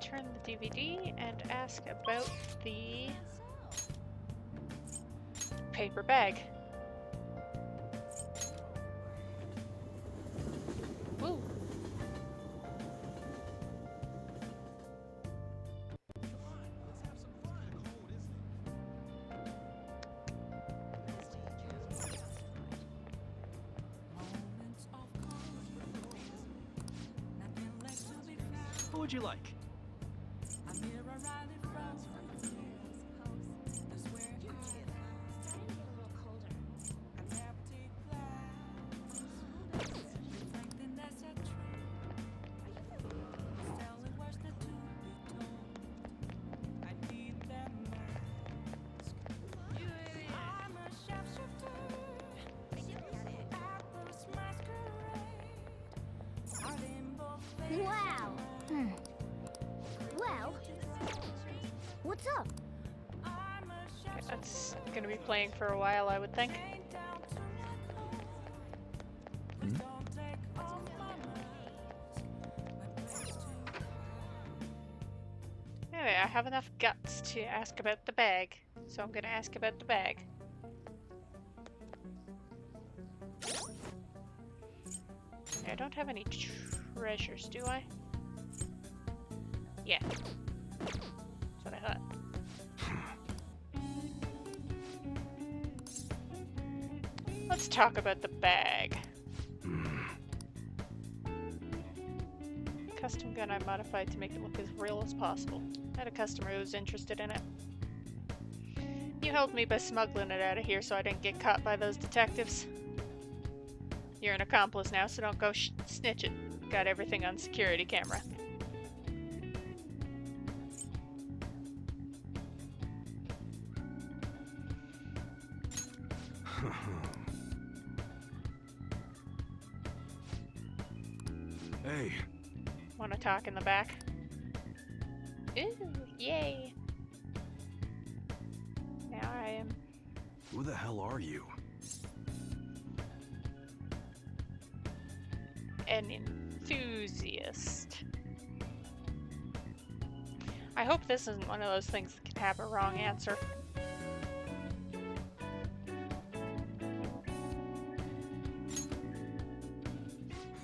Return the DVD and ask about the paper bag. Woo. What would you like? Wow. Well, what's up? Okay, that's gonna be playing for a while, I would think. Anyway, I have enough guts to ask about the bag, so I'm gonna ask about the bag. I don't have any treasures, do I? Yeah. That's what I thought. Let's talk about the bag. Custom gun I modified to make it look as real as possible. I had a customer who was interested in it. You helped me by smuggling it out of here so I didn't get caught by those detectives. You're an accomplice now, so don't go snitching. Got everything on security camera. Hey. Want to talk in the back? Ooh, yay! Now I am... Who the hell are you? an enthusiast. I hope this isn't one of those things that can have a wrong answer.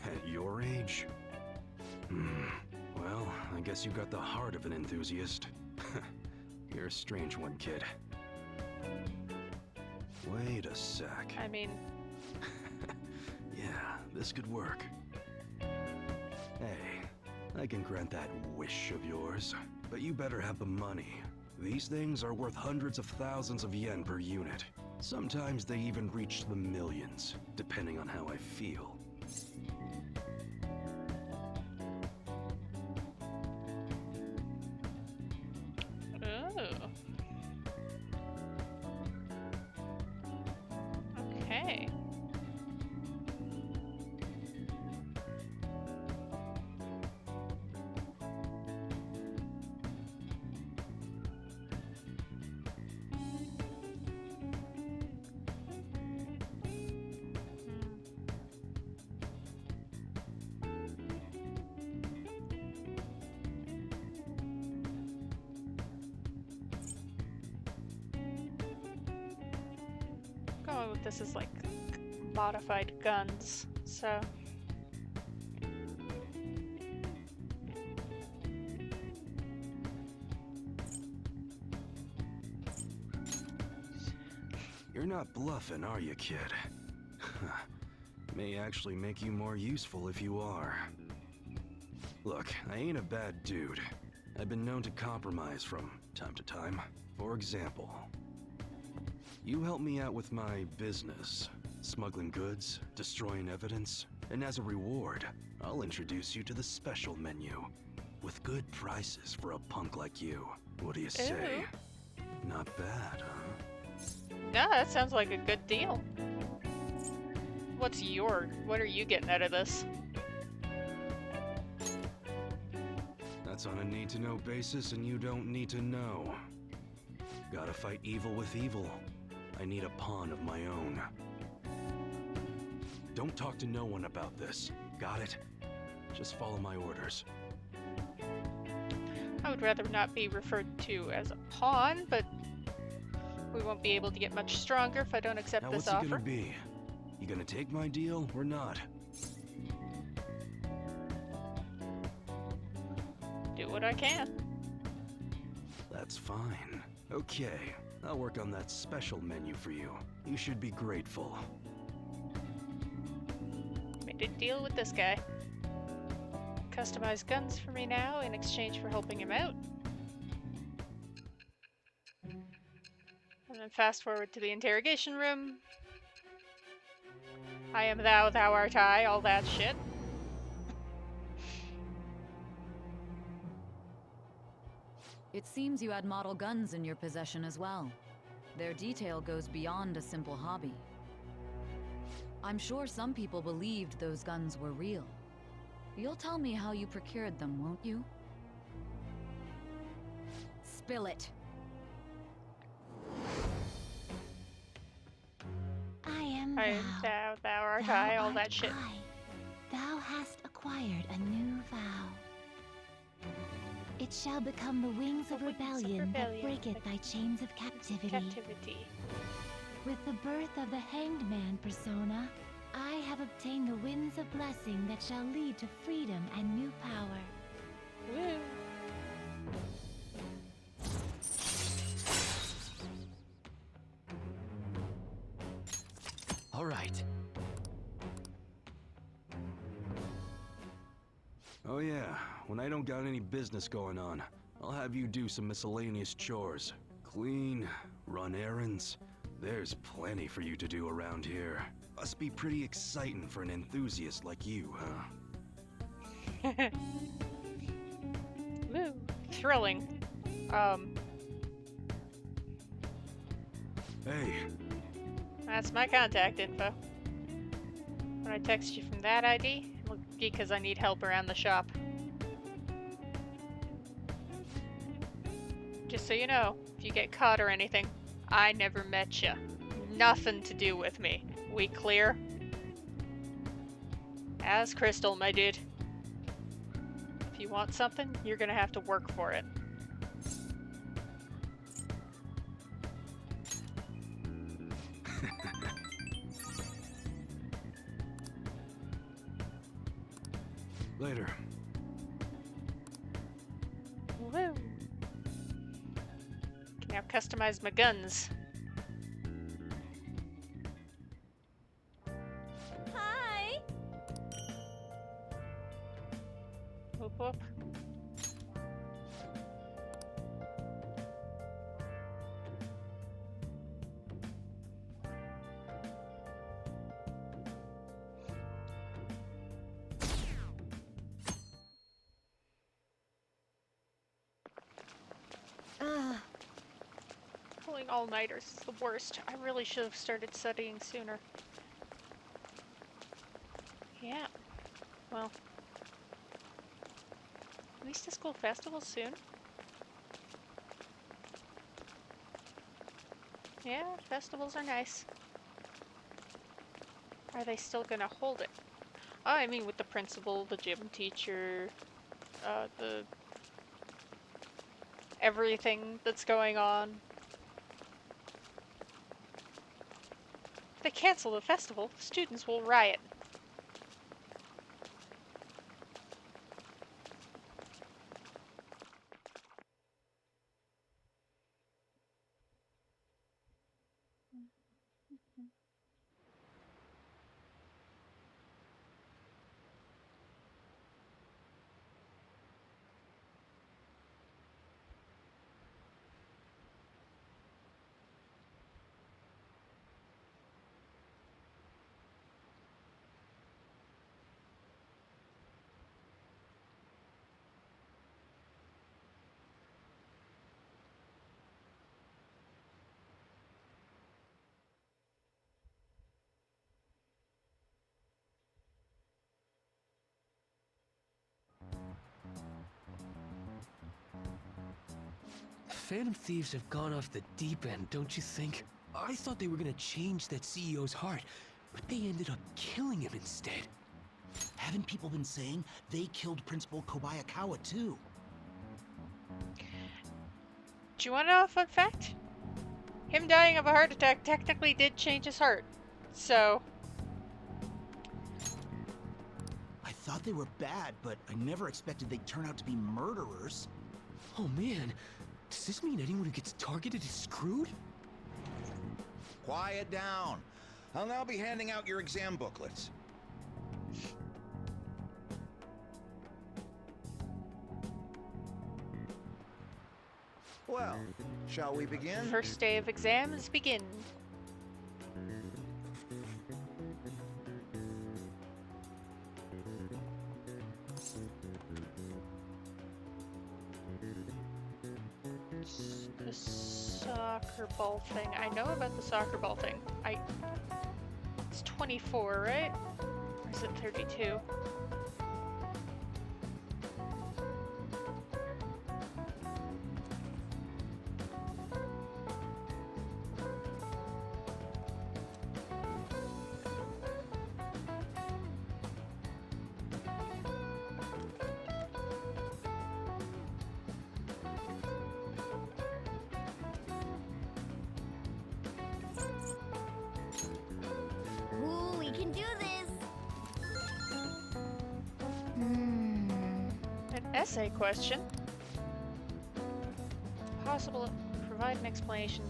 At your age? Well, I guess you got the heart of an enthusiast. You're a strange one, kid. Wait a sec. I mean... Yeah, this could work. Hey, I can grant that wish of yours, but you better have the money. These things are worth hundreds of thousands of yen per unit. Sometimes they even reach the millions, depending on how I feel. Okay. Going with this is like modified guns, so You're not bluffing, are you, kid? May actually make you more useful if you are. Look, I ain't a bad dude. I've been known to compromise from time to time. For example, you help me out with my business, smuggling goods, destroying evidence, and as a reward, I'll introduce you to the special menu, with good prices for a punk like you. What do you say? Not bad, huh? no, that sounds like a good deal. What are you getting out of this? That's on a need-to-know basis, and you don't need to know. Gotta fight evil with evil. I need a pawn of my own. Don't talk to no one about this. Got it? Just follow my orders. would rather not be referred to as a pawn, but we won't be able to get much stronger if I don't accept Now this what's it offer. gonna be? You gonna take my deal or not? Do what I can. That's fine. Okay, I'll work on that special menu for you. You should be grateful. Made a deal with this guy. Customize guns for me now in exchange for helping him out. And then fast forward to the interrogation room. I am thou, thou art I, all that shit. It seems you had model guns in your possession as well. Their detail goes beyond a simple hobby. I'm sure some people believed those guns were real. You'll tell me how you procured them, won't you? Spill it. I am thou, thou art I, all that shit. Thou hast acquired a new vow. It shall become the wings of rebellion that breaketh thy chains of captivity. With the birth of the Hanged Man persona, I have obtained the winds of blessing that shall lead to freedom and new power. Woo. All right. Oh yeah, when I don't got any business going on, I'll have you do some miscellaneous chores. Clean, run errands. There's plenty for you to do around here. Must be pretty exciting for an enthusiast like you, huh? Woo. Thrilling. Hey. That's my contact info. When I text you from that ID, it'll be because I need help around the shop. Just so you know, if you get caught or anything, I never met you. Nothing to do with me. We clear? As crystal, my dude. If you want something, you're gonna have to work for it. Later. Woo! Can now customize my guns. Hi! Whoop whoop. Pulling all-nighters is the worst. I really should have started studying sooner. Yeah. Well. At least the school festival soon. Yeah, festivals are nice. Are they still gonna hold it? Oh, I mean with the principal, the gym teacher, the... everything that's going on. If they cancel the festival, students will riot. Phantom Thieves have gone off the deep end, don't you think? I thought they were gonna change that CEO's heart, but they ended up killing him instead. Haven't people been saying they killed Principal Kobayakawa too? Do you want to know a fun fact? Him dying of a heart attack technically did change his heart. So... I thought they were bad, but I never expected they'd turn out to be murderers. Oh man, does this mean anyone who gets targeted is screwed? Quiet down. I'll now be handing out your exam booklets. Well, shall we begin? First day of exams begin. The soccer ball thing. I know about the soccer ball thing. It's 24, right? Or is it 32? Ooh, we can do this! An essay question. Possible. Provide an explanation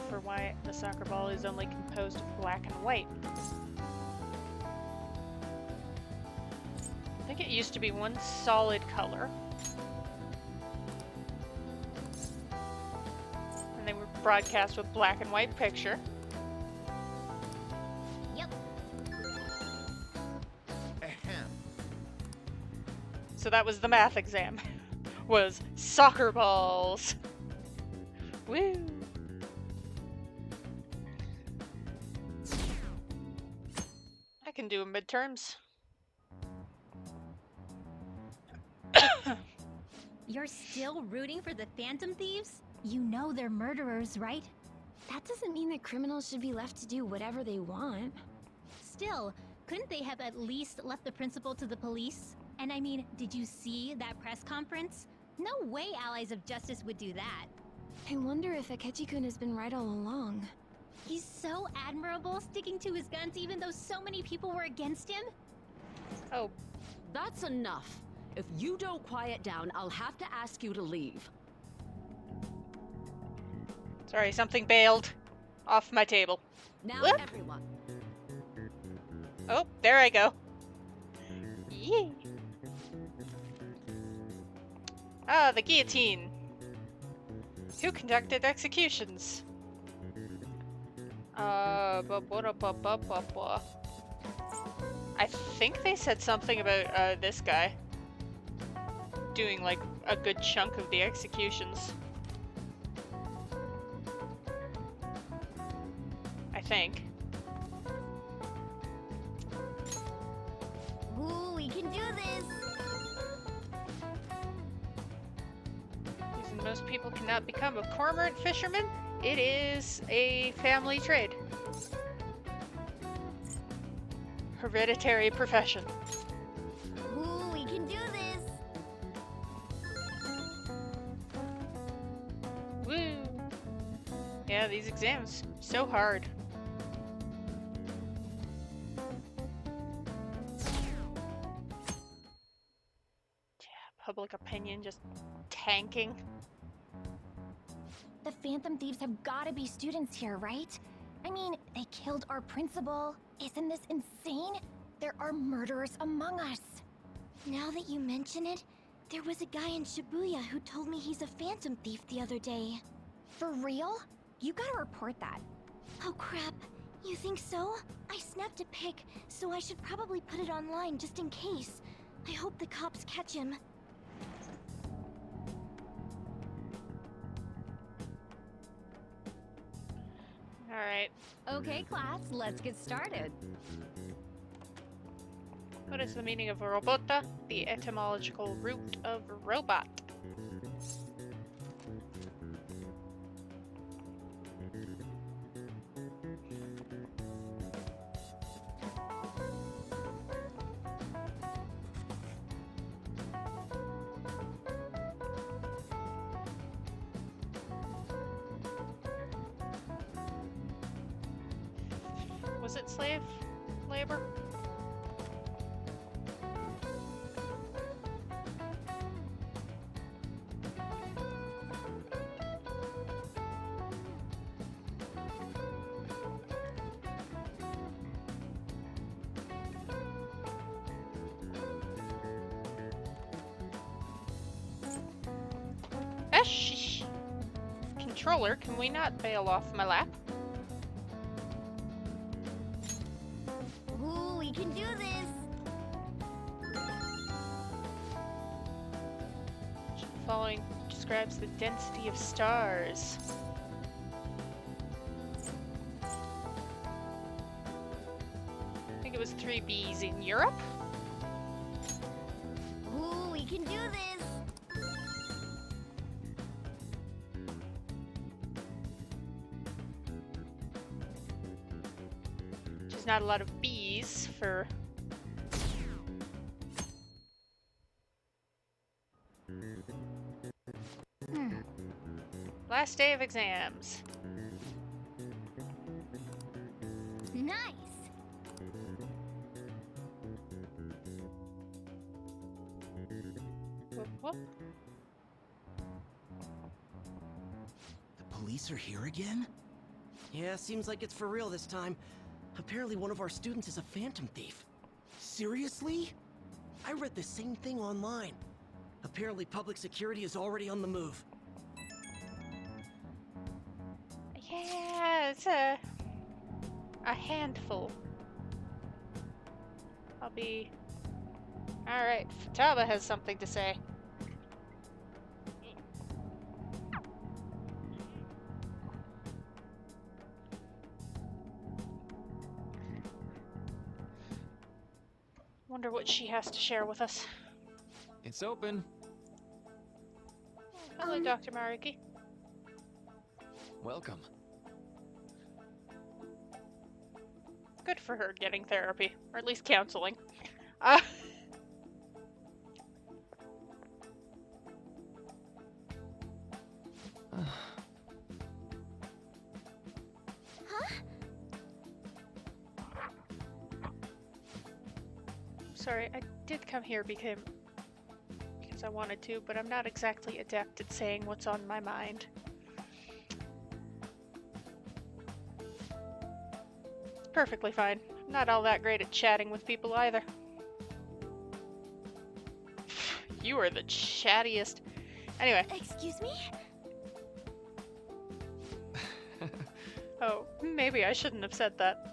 for why the soccer ball is only composed of black and white. I think it used to be one solid color. And they were broadcast with black and white picture. Yep. Ahem. So that was the math exam. Was soccer balls. Woo! I can do midterms. You're still rooting for the Phantom Thieves? You know they're murderers, right? That doesn't mean that criminals should be left to do whatever they want. Still, couldn't they have at least left the principal to the police? And I mean, did you see that press conference? No way Allies of Justice would do that. I wonder if Akechi-kun has been right all along. He's so admirable, sticking to his guns even though so many people were against him. Oh. That's enough. If you don't quiet down, I'll have to ask you to leave. Sorry, something bailed off my table. Now, Whoop. everyone. Oh, there I go. Yee. Ah, the guillotine. Who conducted executions? I think they said something about this guy doing like a good chunk of the executions. I think. Ooh, we can do this! Reason most people cannot become a cormorant fisherman? It is a family trade. Hereditary profession. Ooh, we can do this! Woo! Yeah, these exams, so hard. Public opinion just tanking. The Phantom Thieves have gotta be students here, right? I mean, they killed our principal. Isn't this insane? There are murderers among us. Now that you mention it, there was a guy in Shibuya who told me he's a Phantom Thief the other day. For real? You gotta report that. Oh crap, you think so? I snapped a pic, so I should probably put it online just in case. I hope the cops catch him. Alright. Okay, class, let's get started. What is the meaning of robota? The etymological root of robot. slave labor? Esh! Controller, can we not bail off my lap? Ooh, we can do this! Following describes the density of stars. I think it was 3 Bs in Europe? Ooh, we can do this! There's not a lot of Bs for... Last day of exams. Nice! Whoop, whoop. The police are here again? Yeah, seems like it's for real this time. Apparently one of our students is a phantom thief. Seriously? I read the same thing online. Apparently public security is already on the move. Yeah, it's a handful. I'll be... Alright, Futaba has something to say. Wonder what she has to share with us. It's open. Hello, Dr. Maruki. Welcome. Good for her getting therapy, or at least counseling. Sorry, I did come here because I wanted to, but I'm not exactly adept at saying what's on my mind. It's perfectly fine. I'm not all that great at chatting with people either. You are the chattiest. Anyway. Excuse me? Oh, maybe I shouldn't have said that.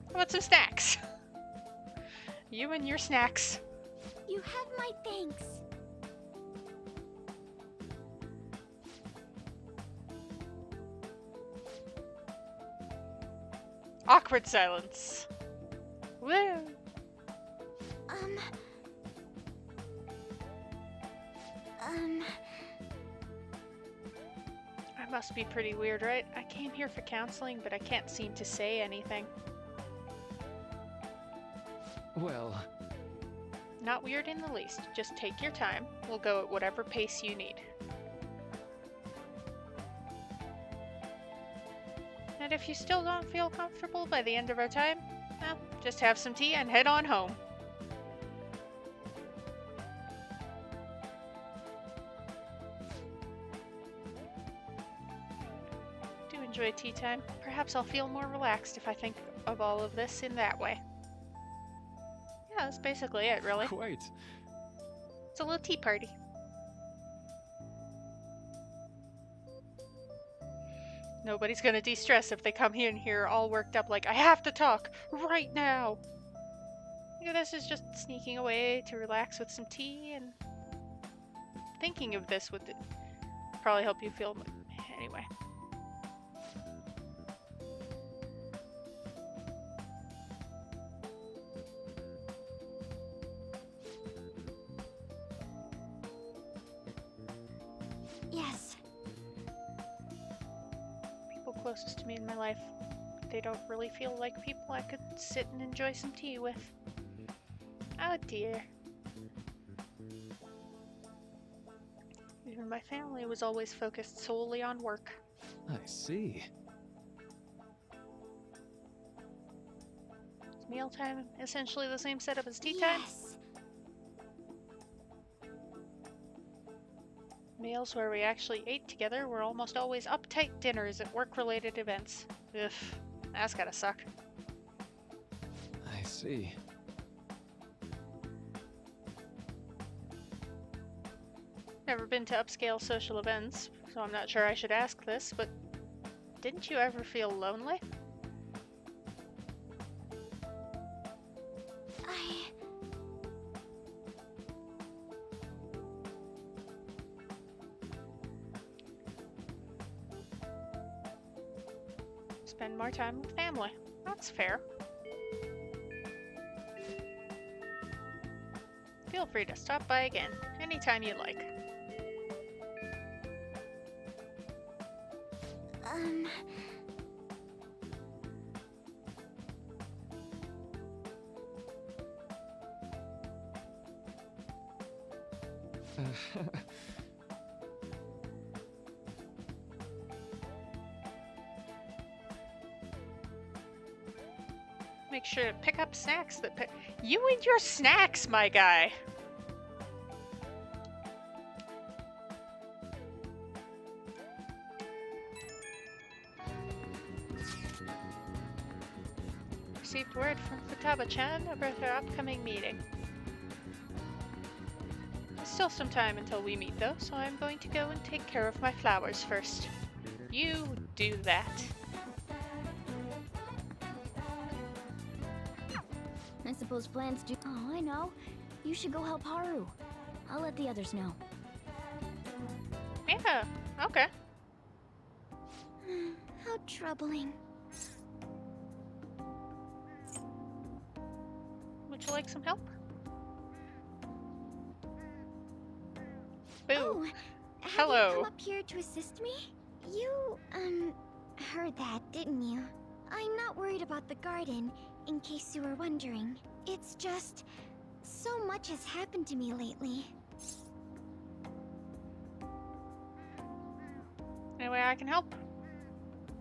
How about some snacks? You and your snacks. You have my thanks. Awkward silence. Woo! I must be pretty weird, right? I came here for counseling, but I can't seem to say anything. Well... Not weird in the least. Just take your time. We'll go at whatever pace you need. And if you still don't feel comfortable by the end of our time, well, just have some tea and head on home. Do enjoy tea time. Perhaps I'll feel more relaxed if I think of all of this in that way. Yeah, that's basically it, really. Quite. It's a little tea party. Nobody's gonna de-stress if they come in here all worked up like, I have to talk right now. You know, this is just sneaking away to relax with some tea, and thinking of this would probably help you feel... Anyway. Yes. People closest to me in my life, they don't really feel like people I could sit and enjoy some tea with. Oh dear. Even my family was always focused solely on work. I see. Mealtime, essentially the same setup as tea time? Yes. Meals where we actually ate together were almost always uptight dinners at work-related events. Ugh, that's gotta suck. I see. Never been to upscale social events, so I'm not sure I should ask this, but didn't you ever feel lonely? Spend more time with family. That's fair. Feel free to stop by again, anytime you like. Make sure to pick up snacks that you and your snacks, my guy. Received word from Futaba-chan about her upcoming meeting. There's still some time until we meet though, so I'm going to go and take care of my flowers first. You do that. I suppose plans do. Oh, I know. You should go help Haru. I'll let the others know. Yeah, okay. How troubling. Would you like some help? Boo. Oh, hello. Have you come up here to assist me? You, heard that, didn't you? I'm not worried about the garden, in case you were wondering. It's just, so much has happened to me lately. Any way I can help?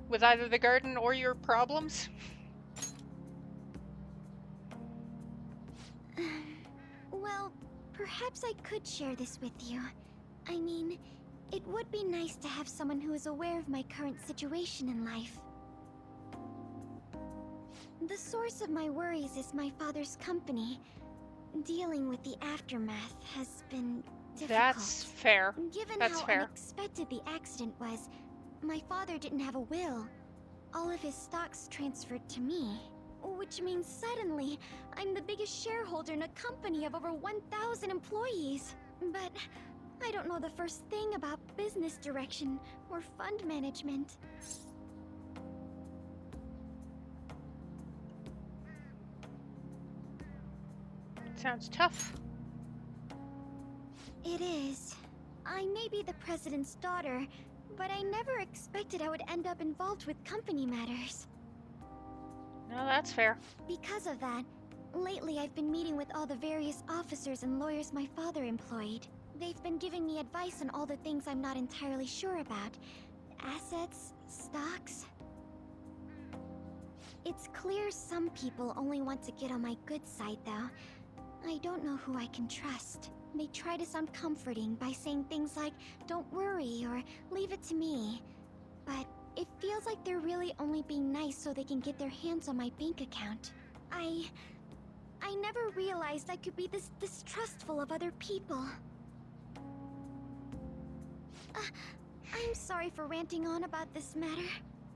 With either the garden or your problems? Well, perhaps I could share this with you. I mean, it would be nice to have someone who is aware of my current situation in life. The source of my worries is my father's company. Dealing with the aftermath has been difficult. That's fair. Given That's how fair. unexpected the accident was, my father didn't have a will. All of his stocks transferred to me. Which means suddenly, I'm the biggest shareholder in a company of over 1,000 employees. But I don't know the first thing about business direction or fund management. Sounds tough. It is. I may be the president's daughter, but I never expected I would end up involved with company matters. No, that's fair. Because of that, lately I've been meeting with all the various officers and lawyers my father employed. They've been giving me advice on all the things I'm not entirely sure about. Assets, stocks. It's clear some people only want to get on my good side, though. I don't know who I can trust. They try to sound comforting by saying things like, "Don't worry," or "Leave it to me." But it feels like they're really only being nice so they can get their hands on my bank account. I never realized I could be this distrustful of other people. I'm sorry for ranting on about this matter.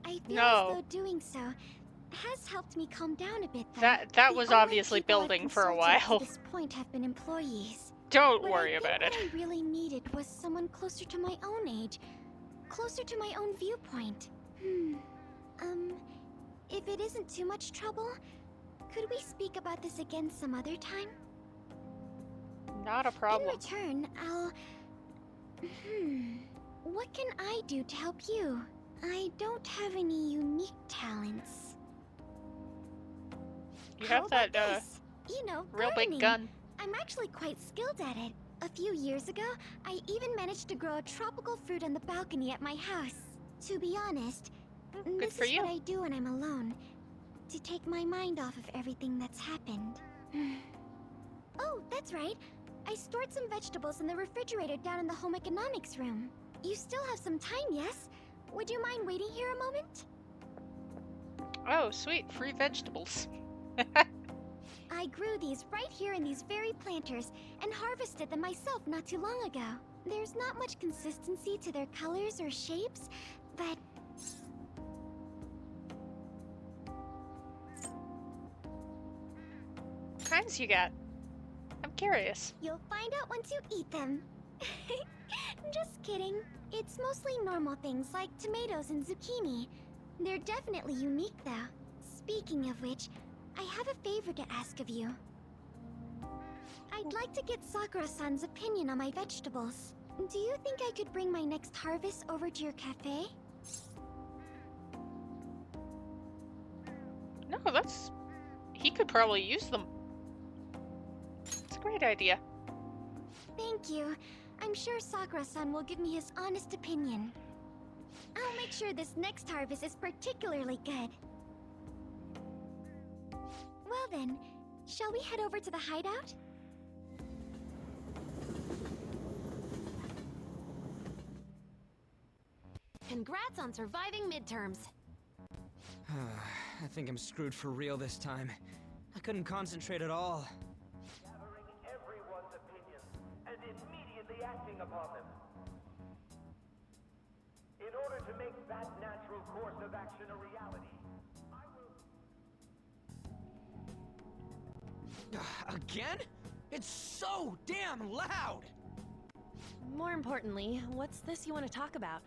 I feel as though doing so has helped me calm down a bit, though. That was The only obviously people I've building for a consulted while. To this point have been employees. Don't But worry I think about it. what I really needed was someone closer to my own age, closer to my own viewpoint. If it isn't too much trouble, could we speak about this again some other time? Not a problem. In return, I'll... What can I do to help you? I don't have any unique talents. You How have that, about this? You know, real gardening. big gun. I'm actually quite skilled at it. A few years ago, I even managed to grow a tropical fruit on the balcony at my house. To be honest, Good this for is you. what I do when I'm alone. to take my mind off of everything that's happened. Oh, that's right. I stored some vegetables in the refrigerator down in the home economics room. You still have some time, yes? Would you mind waiting here a moment? Oh, sweet. Free vegetables. I grew these right here in these very planters and harvested them myself not too long ago. There's not much consistency to their colors or shapes, but... What kinds you got? I'm curious. You'll find out once you eat them. Just kidding. It's mostly normal things like tomatoes and zucchini. They're definitely unique, though. Speaking of which, I have a favor to ask of you. I'd like to get Sakura-san's opinion on my vegetables. Do you think I could bring my next harvest over to your cafe? No, that's... He could probably use them. It's a great idea. Thank you. I'm sure Sakura-san will give me his honest opinion. I'll make sure this next harvest is particularly good. Well then, shall we head over to the hideout? Congrats on surviving midterms. I think I'm screwed for real this time. I couldn't concentrate at all. Gathering everyone's opinions and immediately acting upon them. In order to make that natural course of action a reality, I will... Again? It's so damn loud! More importantly, what's this you want to talk about?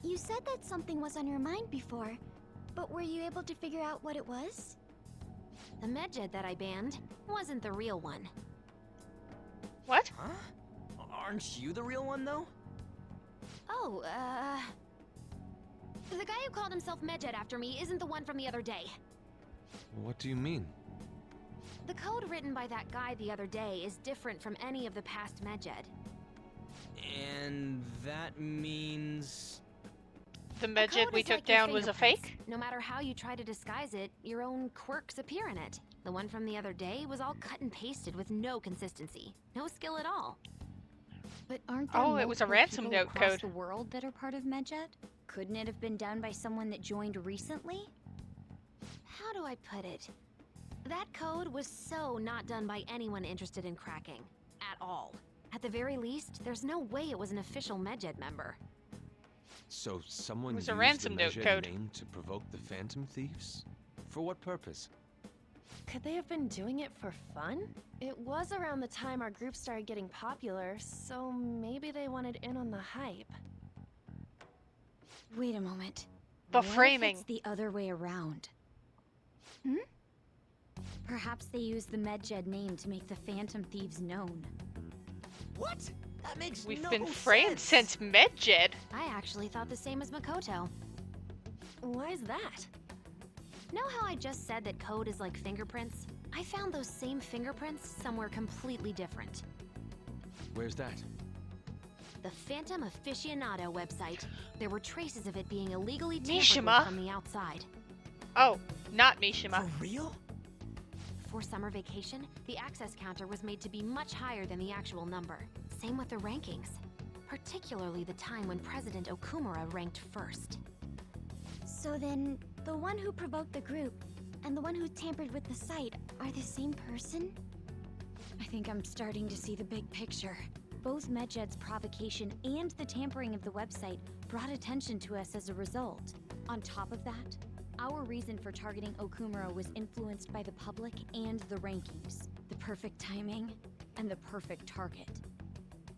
You said that something was on your mind before, but were you able to figure out what it was? The medjed that I banned wasn't the real one. What? Huh? Aren't you the real one, though? Oh, the guy who called himself Medjed after me isn't the one from the other day. What do you mean? The code written by that guy the other day is different from any of the past Medjed. And that means... The medjed we took down was a fake? No matter how you try to disguise it, your own quirks appear in it. The one from the other day was all cut and pasted with no consistency. No skill at all. But aren't there it was a multiple ransom people note across code. the world that are part of Medjed? Couldn't it have been done by someone that joined recently? How do I put it? That code was so not done by anyone interested in cracking. At all. At the very least, there's no way it was an official Medjed member. So someone was a used ransom the note Medjed code. name to provoke the Phantom Thieves? For what purpose? Could they have been doing it for fun? It was around the time our group started getting popular, so maybe they wanted in on the hype. Wait a moment. The What if framing. it's the other way around? Perhaps they used the Medjed name to make the Phantom Thieves known. What? That makes We've no been framed since medjed. I actually thought the same as Makoto. Why's that? Know how I just said that code is like fingerprints? I found those same fingerprints somewhere completely different. Where's that? The Phantom Aficionado website. There were traces of it being illegally tampered Mishima? with from the outside. Oh, not Mishima. For real? For summer vacation, the access counter was made to be much higher than the actual number. Same with the rankings. Particularly the time when President Okumura ranked first. So then, the one who provoked the group and the one who tampered with the site are the same person? I think I'm starting to see the big picture. Both Medjed's provocation and the tampering of the website brought attention to us as a result. On top of that, our reason for targeting Okumura was influenced by the public and the rankings. The perfect timing and the perfect target.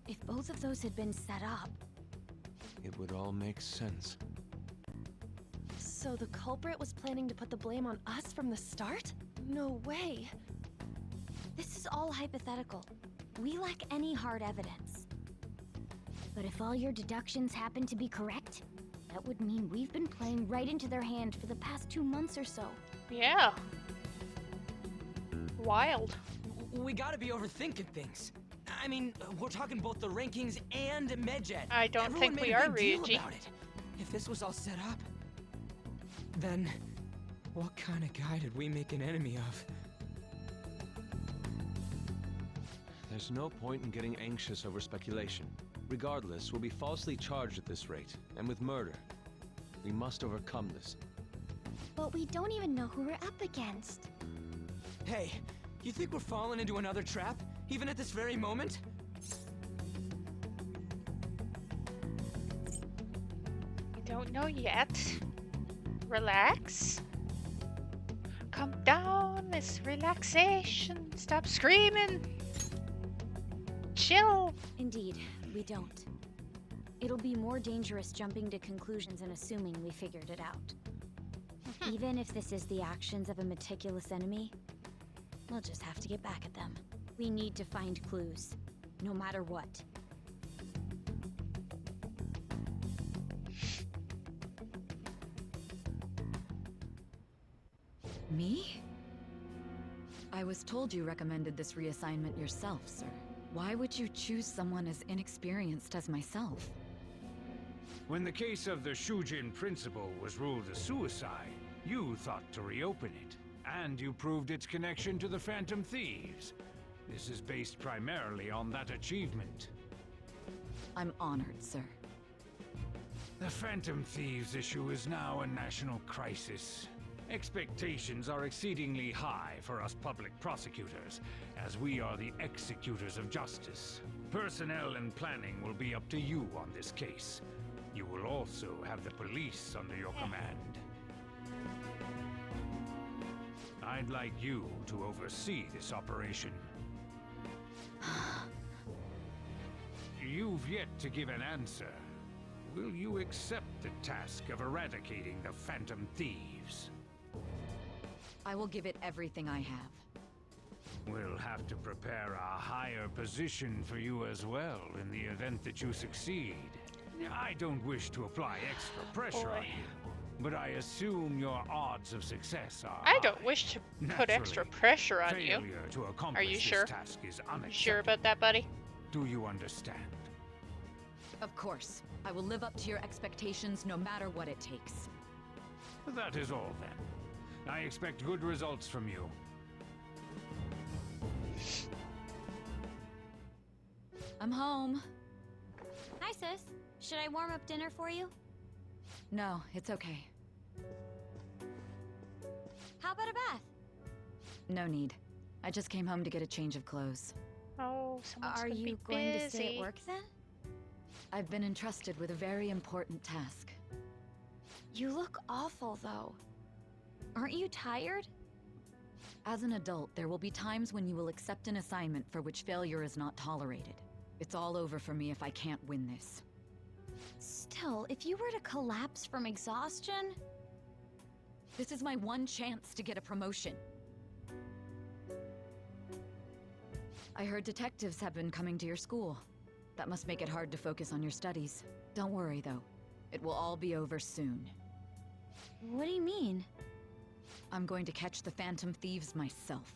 If both of those had been set up... It would all make sense. So the culprit was planning to put the blame on us from the start? No way. This is all hypothetical. We lack any hard evidence. But if all your deductions happen to be correct, that would mean we've been playing right into their hand for the past 2 months or so. Yeah. Wild. We gotta be overthinking things. I mean, we're talking both the rankings and Medjed. I don't Everyone think we made a are, big deal Ryuji. about it. If this was all set up, then What kind of guy did we make an enemy of? There's no point in getting anxious over speculation. Regardless, we'll be falsely charged at this rate, and with murder. We must overcome this. But we don't even know who we're up against. Hey, you think we're falling into another trap? Even at this very moment? We don't know yet. Relax. Calm down, Miss Relaxation. Stop screaming. Chill. Indeed, we don't. It'll be more dangerous jumping to conclusions and assuming we figured it out. Even if this is the actions of a meticulous enemy, we'll just have to get back at them. We need to find clues, no matter what. Me? I was told you recommended this reassignment yourself, sir. Why would you choose someone as inexperienced as myself? When the case of the Shujin principal was ruled a suicide, you thought to reopen it, and you proved its connection to the Phantom Thieves. This is based primarily on that achievement. I'm honored, sir. The Phantom Thieves issue is now a national crisis. Expectations are exceedingly high for us public prosecutors, as we are the executors of justice. Personnel and planning will be up to you on this case. You will also have the police under your command. I'd like you to oversee this operation. You've yet to give an answer. Will you accept the task of eradicating the Phantom Thieves? I will give it everything I have. We'll have to prepare a higher position for you as well in the event that you succeed. I don't wish to apply extra pressure on you, but I assume your odds of success are I don't wish to put extra pressure on you. Failure to Are accomplish you this sure? task is You unacceptable. sure about that, buddy? Do you understand? Of course. I will live up to your expectations no matter what it takes. That is all then. I expect good results from you. I'm home. Hi, sis. Should I warm up dinner for you? No, it's okay. How about a bath? No need. I just came home to get a change of clothes. Oh, someone's Are gonna you be going busy. to stay at work then? I've been entrusted with a very important task. You look awful, though. Aren't you tired? As an adult, there will be times when you will accept an assignment for which failure is not tolerated. It's all over for me if I can't win this. Still, if you were to collapse from exhaustion... This is my one chance to get a promotion. I heard detectives have been coming to your school. That must make it hard to focus on your studies. Don't worry, though. It will all be over soon. What do you mean? I'm going to catch the Phantom Thieves myself.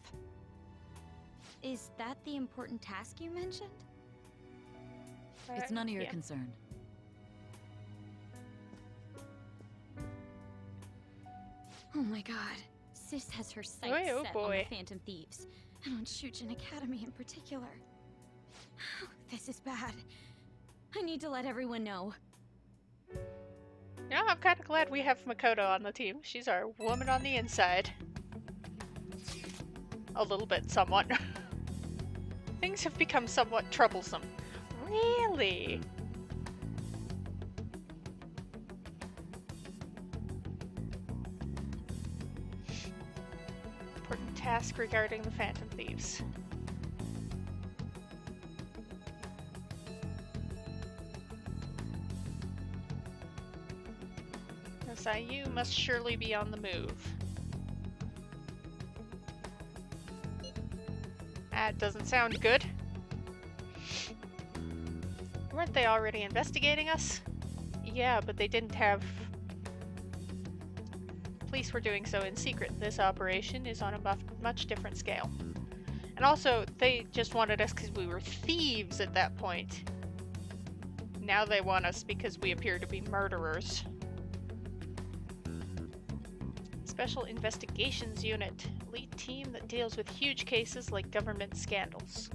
Is that the important task you mentioned? It's none of your yeah. concern. Oh my god. Sis has her sights Oy, oh set on boy. the Phantom Thieves, and on Shujin Academy in particular. This is bad. I need to let everyone know. Yeah, I'm kind of glad we have Makoto on the team. She's our woman on the inside. A little bit, somewhat. Things have become somewhat troublesome. Really? Important task regarding the Phantom Thieves. SIU must surely be on the move. That doesn't sound good. Weren't they already investigating us? Yeah, but they didn't have... Police were doing so in secret. This operation is on a much different scale. And also, they just wanted us because we were thieves at that point. Now they want us because we appear to be murderers. It's Special Investigations Unit. Elite team that deals with huge cases like government scandals.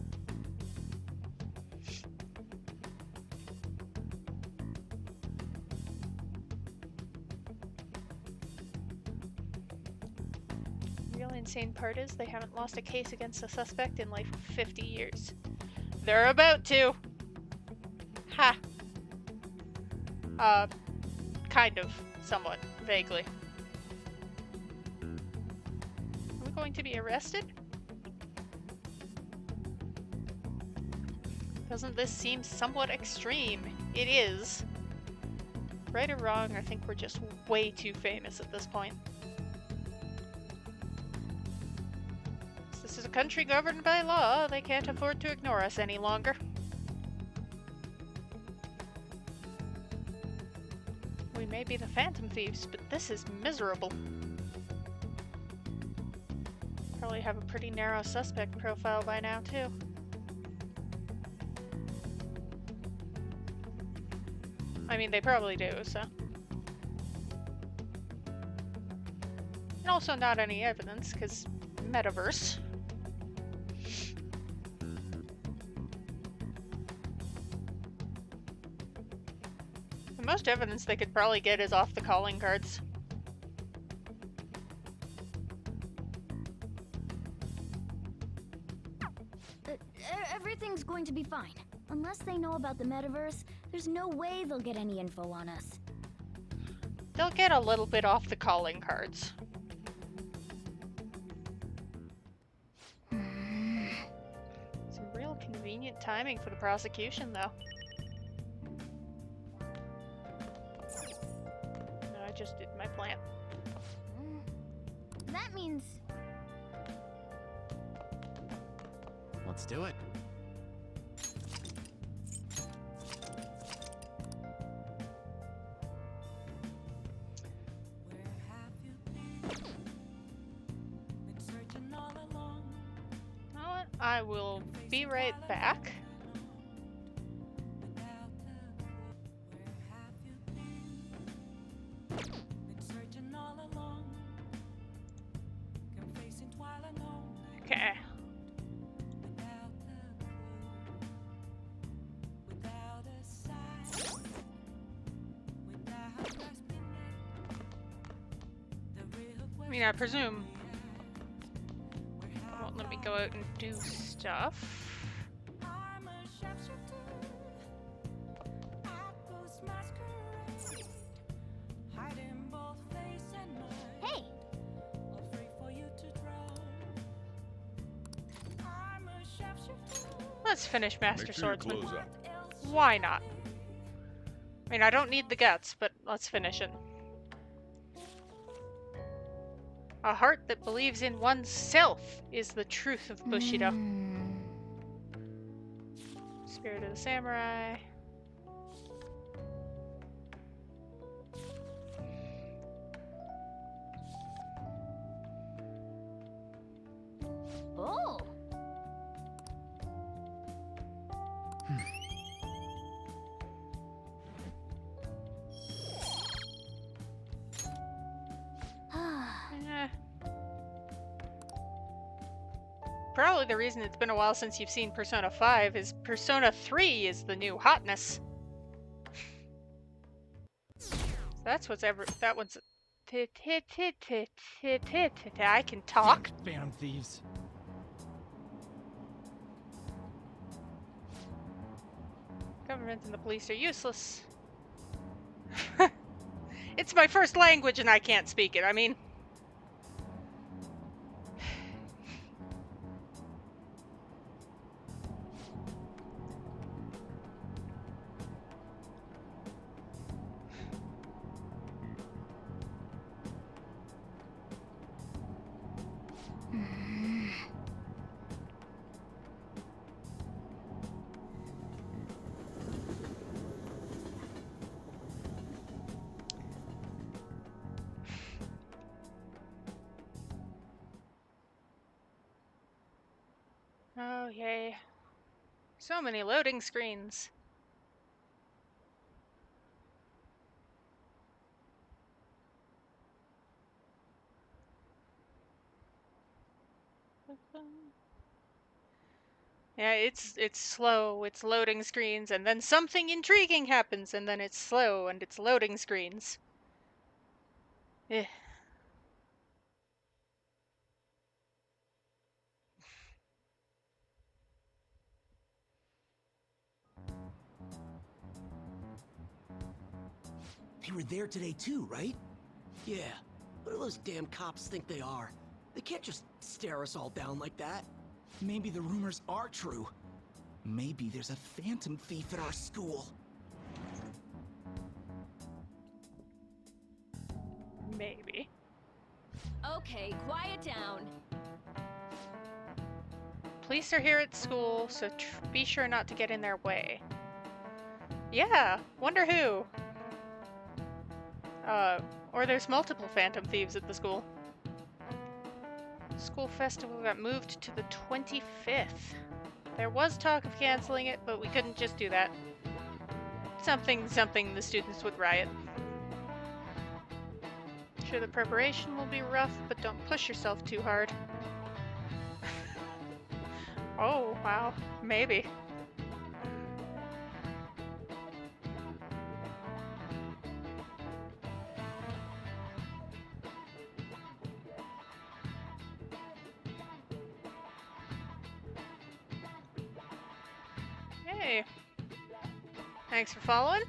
Real insane part is they haven't lost a case against a suspect in like 50 years. They're about to! Ha! Kind of. Somewhat. Vaguely. Are we going to be arrested? Doesn't this seem somewhat extreme? It is. Right or wrong, I think we're just way too famous at this point. This is a country governed by law. They can't afford to ignore us any longer. We may be the Phantom Thieves, but this is miserable. Probably have a pretty narrow suspect profile by now, too. I mean, they probably do, so. And also not any evidence, because metaverse. The most evidence they could probably get is off the calling cards. Everything's going to be fine. Unless they know about the metaverse, there's no way they'll get any info on us. They'll get a little bit off the calling cards. Some real convenient timing for the prosecution, though. No, I just did my plan. That means... Let's do it. I will be right back. Okay. I mean, I presume it won't let me go out and do stuff. Hey! Let's finish Master Swordsman. Why not? I mean, I don't need the guts, but let's finish it. A heart that believes in oneself is the truth of Bushido. Spirit of the Samurai. Oh! Probably the reason it's been a while since you've seen Persona 5 is Persona 3 is the new hotness. That's what's ever. That one's. I can talk. Phantom Thieves. Government and the police are useless. It's my first language and I can't speak it. I mean. Oh, yay. So many loading screens. Yeah, it's slow, it's loading screens, and then something intriguing happens, and then it's slow, and it's loading screens. Eh. They were there today too, right? Yeah. What do those damn cops think they are? They can't just stare us all down like that. Maybe the rumors are true. Maybe there's a phantom thief at our school. Maybe. Okay, quiet down. Police are here at school, so be sure not to get in their way. Yeah, wonder who? Or there's multiple phantom thieves at the school. School festival got moved to the 25th. There was talk of canceling it, but we couldn't just do that. Something, the students would riot. Sure, the preparation will be rough, but don't push yourself too hard. Oh, wow. Maybe. Hey. Thanks for following.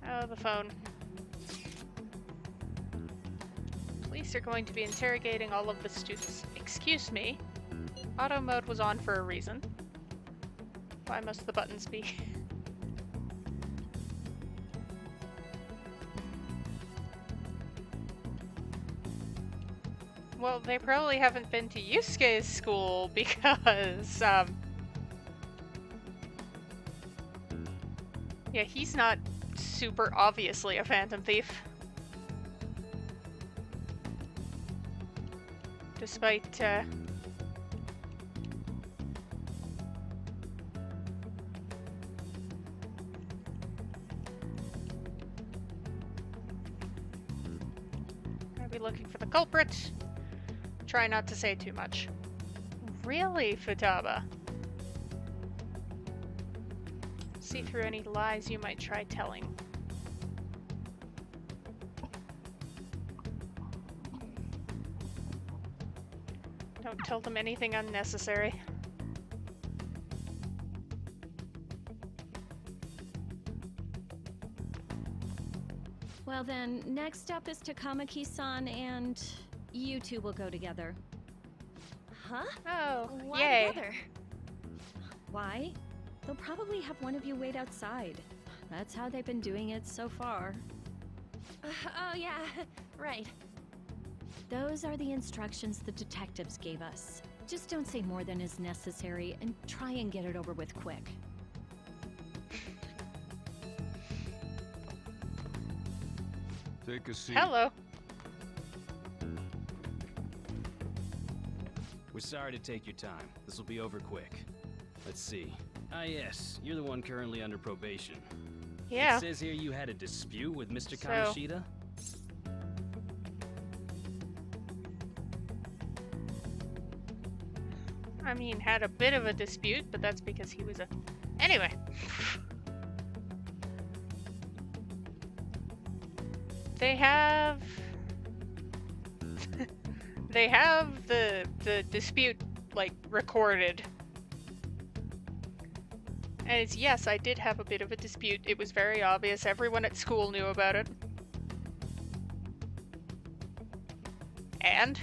Oh, the phone. Police are going to be interrogating all of the students. Excuse me. Auto mode was on for a reason. Why must the buttons be? Well, they probably haven't been to Yusuke's school because, yeah, he's not super obviously a phantom thief. Despite, I'll be looking for the culprit. Try not to say too much. Really, Futaba? See through any lies you might try telling. Don't tell them anything unnecessary. Well then, next up is Takamaki-san and you two will go together. Huh? Oh, Why yay. together? Why? They'll probably have one of you wait outside. That's how they've been doing it so far. Oh yeah, right. Those are the instructions the detectives gave us. Just don't say more than is necessary and try and get it over with quick. Take a seat. Hello. We're sorry to take your time. This will be over quick. Let's see. Ah yes, you're the one currently under probation. Yeah. It says here you had a dispute with Mr. So- Kamoshida? I mean, had a bit of a dispute, but that's because he was a... Anyway. They have... they have the dispute, like, recorded. And it's, yes, I did have a bit of a dispute. It was very obvious. Everyone at school knew about it. And?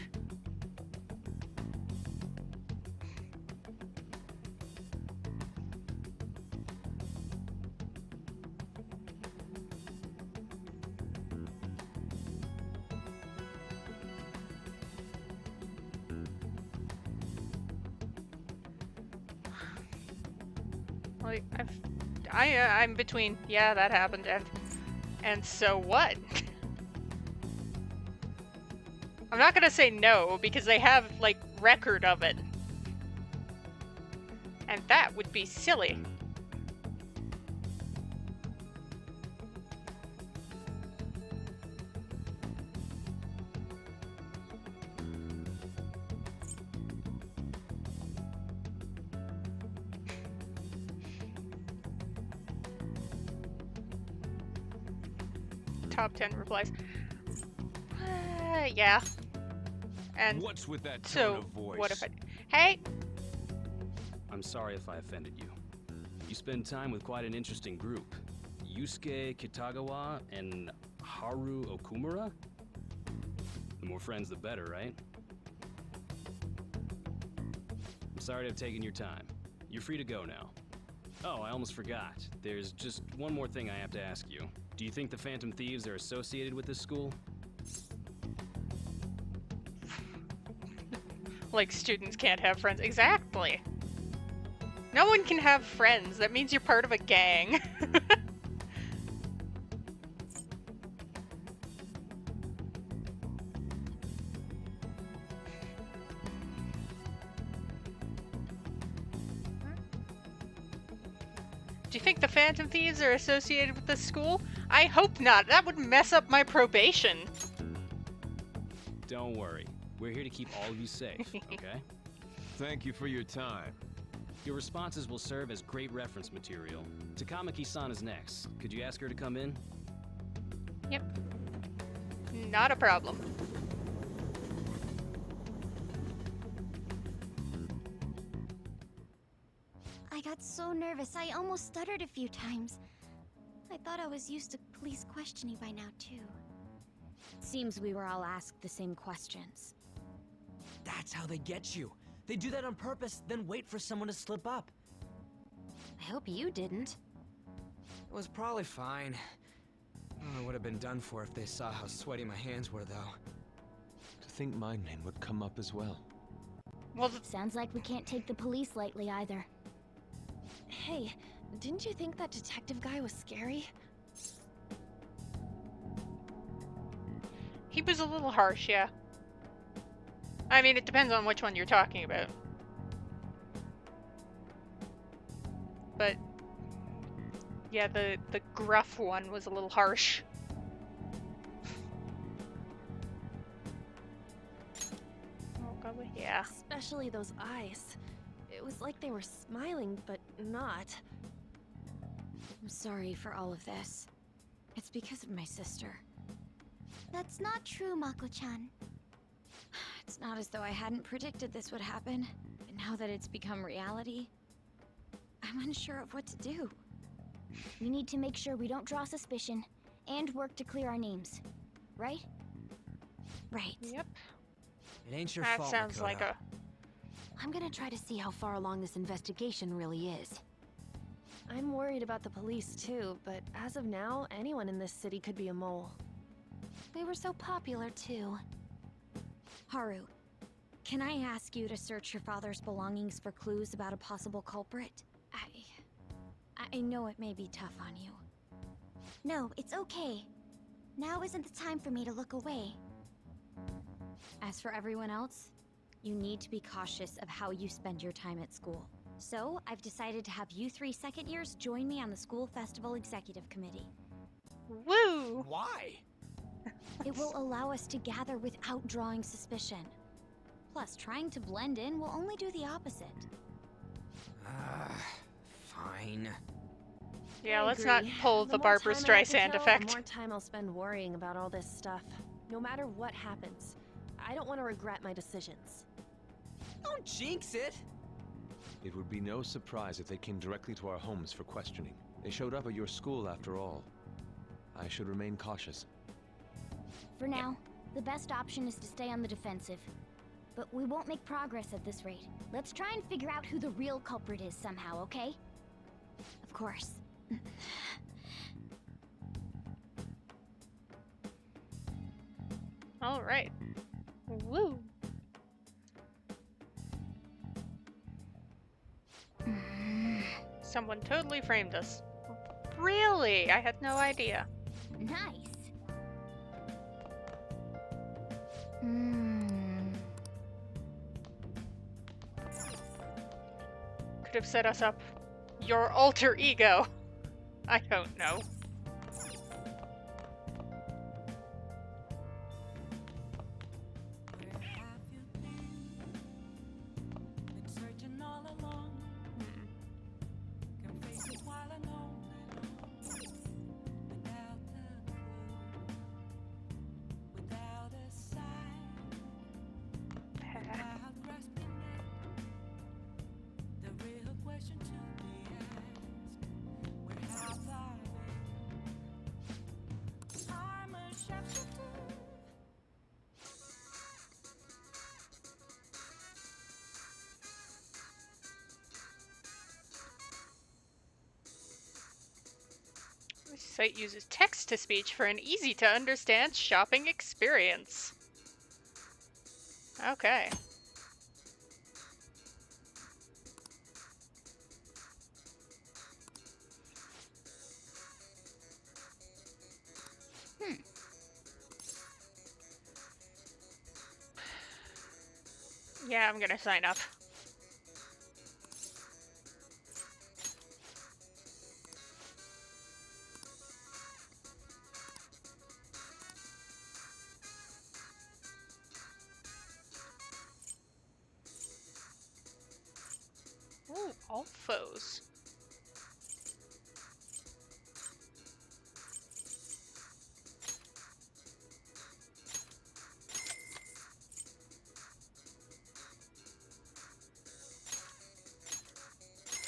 Like, I'm between, yeah, that happened, and so what? I'm not gonna say no, because they have, like, record of it. And that would be silly. top 10 replies. Yeah. And what's with that tone so, of voice? what if I... Hey! I'm sorry if I offended you. You spend time with quite an interesting group. Yusuke Kitagawa and Haru Okumura? The more friends, the better, right? I'm sorry to have taken your time. You're free to go now. Oh, I almost forgot. There's just one more thing I have to ask you. Do you think the Phantom Thieves are associated with this school? Like, students can't have friends. Exactly. No one can have friends. That means you're part of a gang. Do you think the Phantom Thieves are associated with this school? I hope not. That would mess up my probation. Don't worry. We're here to keep all of you safe, okay? Thank you for your time. Your responses will serve as great reference material. Takamaki-san is next. Could you ask her to come in? Yep. Not a problem. I got so nervous, I almost stuttered a few times. I thought I was used to police questioning by now, too. Seems we were all asked the same questions. That's how they get you. They do that on purpose, then wait for someone to slip up. I hope you didn't. It was probably fine. I would have been done for if they saw how sweaty my hands were, though. To think my name would come up as well. Well, sounds like we can't take the police lightly either. Hey, didn't you think that detective guy was scary? He was a little harsh, yeah. I mean, it depends on which one you're talking about. But yeah, the gruff one was a little harsh. Oh god, yeah. Especially those eyes. It was like they were smiling, but not. I'm sorry for all of this. It's because of my sister. That's not true, Mako-chan. It's not as though I hadn't predicted this would happen, but now that it's become reality, I'm unsure of what to do. We need to make sure we don't draw suspicion, and work to clear our names. Right? Right. Yep. It ain't your That fault, sounds Makoto. like a... I'm gonna try to see how far along this investigation really is. I'm worried about the police too, but as of now, anyone in this city could be a mole. They were so popular too. Haru, can I ask you to search your father's belongings for clues about a possible culprit? I know it may be tough on you. No, it's okay. Now isn't the time for me to look away. As for everyone else, you need to be cautious of how you spend your time at school. So, I've decided to have you 3 second years join me on the school festival executive committee. Woo! Why? It will allow us to gather without drawing suspicion. Plus, trying to blend in will only do the opposite. Fine. Yeah, I let's agree. not pull the more Barbara time I have to Streisand kill, effect. The more time I'll spend worrying about all this stuff. No matter what happens. I don't want to regret my decisions. Don't jinx it! It would be no surprise if they came directly to our homes for questioning. They showed up at your school after all. I should remain cautious. For now, the best option is to stay on the defensive. But we won't make progress at this rate. Let's try and figure out who the real culprit is somehow, okay? Of course. All right. Woo. Someone totally framed us. Really? I had no idea. Nice. Could have set us up. Your alter ego. I don't know. Been searching all along. Can face it while I know without the clue. Site uses text-to-speech for an easy-to-understand shopping experience. Okay. Yeah, I'm gonna sign up. Ooh, all foes.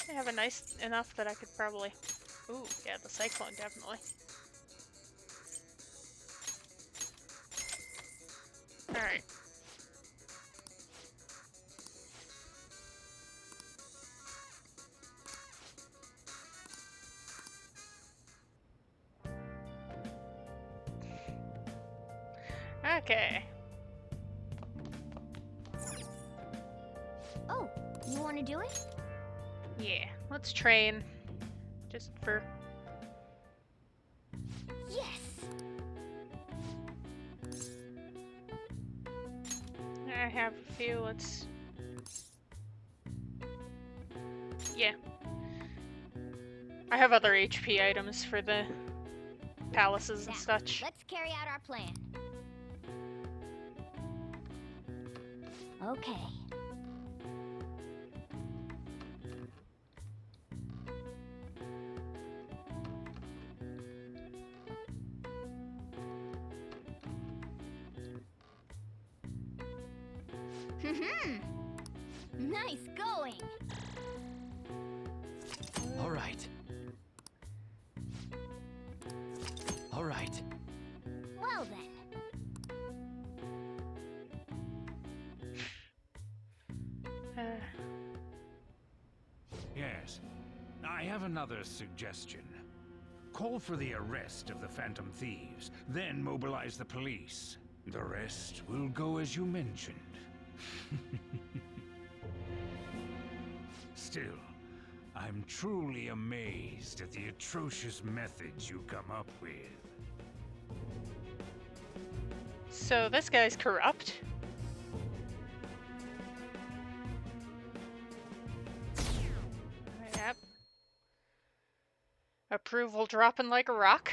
I have a nice enough that I could probably... Ooh, yeah, the cyclone, definitely. Alright. Okay. Oh, you want to do it? Yeah, let's train. Just for... Yes! I have a few, let's... Yeah. I have other HP items for the palaces and such. Let's carry out our plan. Okay. Nice going. All right. All right. Well then. Yes. I have another suggestion. Call for the arrest of the Phantom Thieves, then mobilize the police. The rest will go as you mentioned. Still, I'm truly amazed at the atrocious methods you come up with. So this guy's corrupt? Yep. Approval dropping like a rock?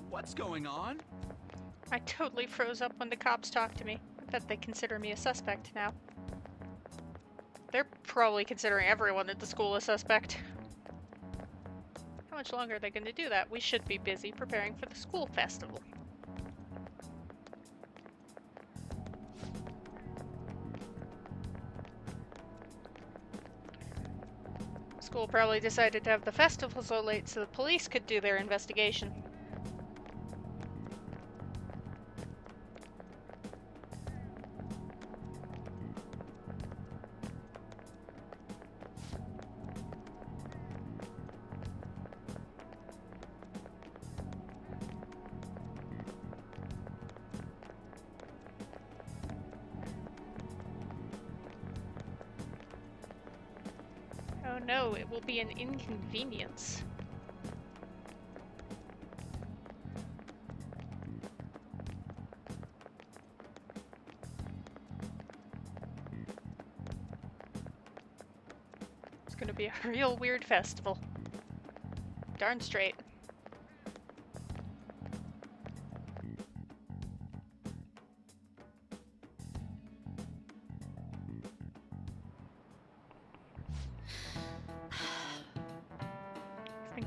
What's going on? I totally froze up when the cops talked to me. I bet they consider me a suspect now. They're probably considering everyone at the school a suspect. How much longer are they going to do that? We should be busy preparing for the school festival. School probably decided to have the festival so late so the police could do their investigation. Oh no, it will be an inconvenience. It's gonna be a real weird festival. Darn straight.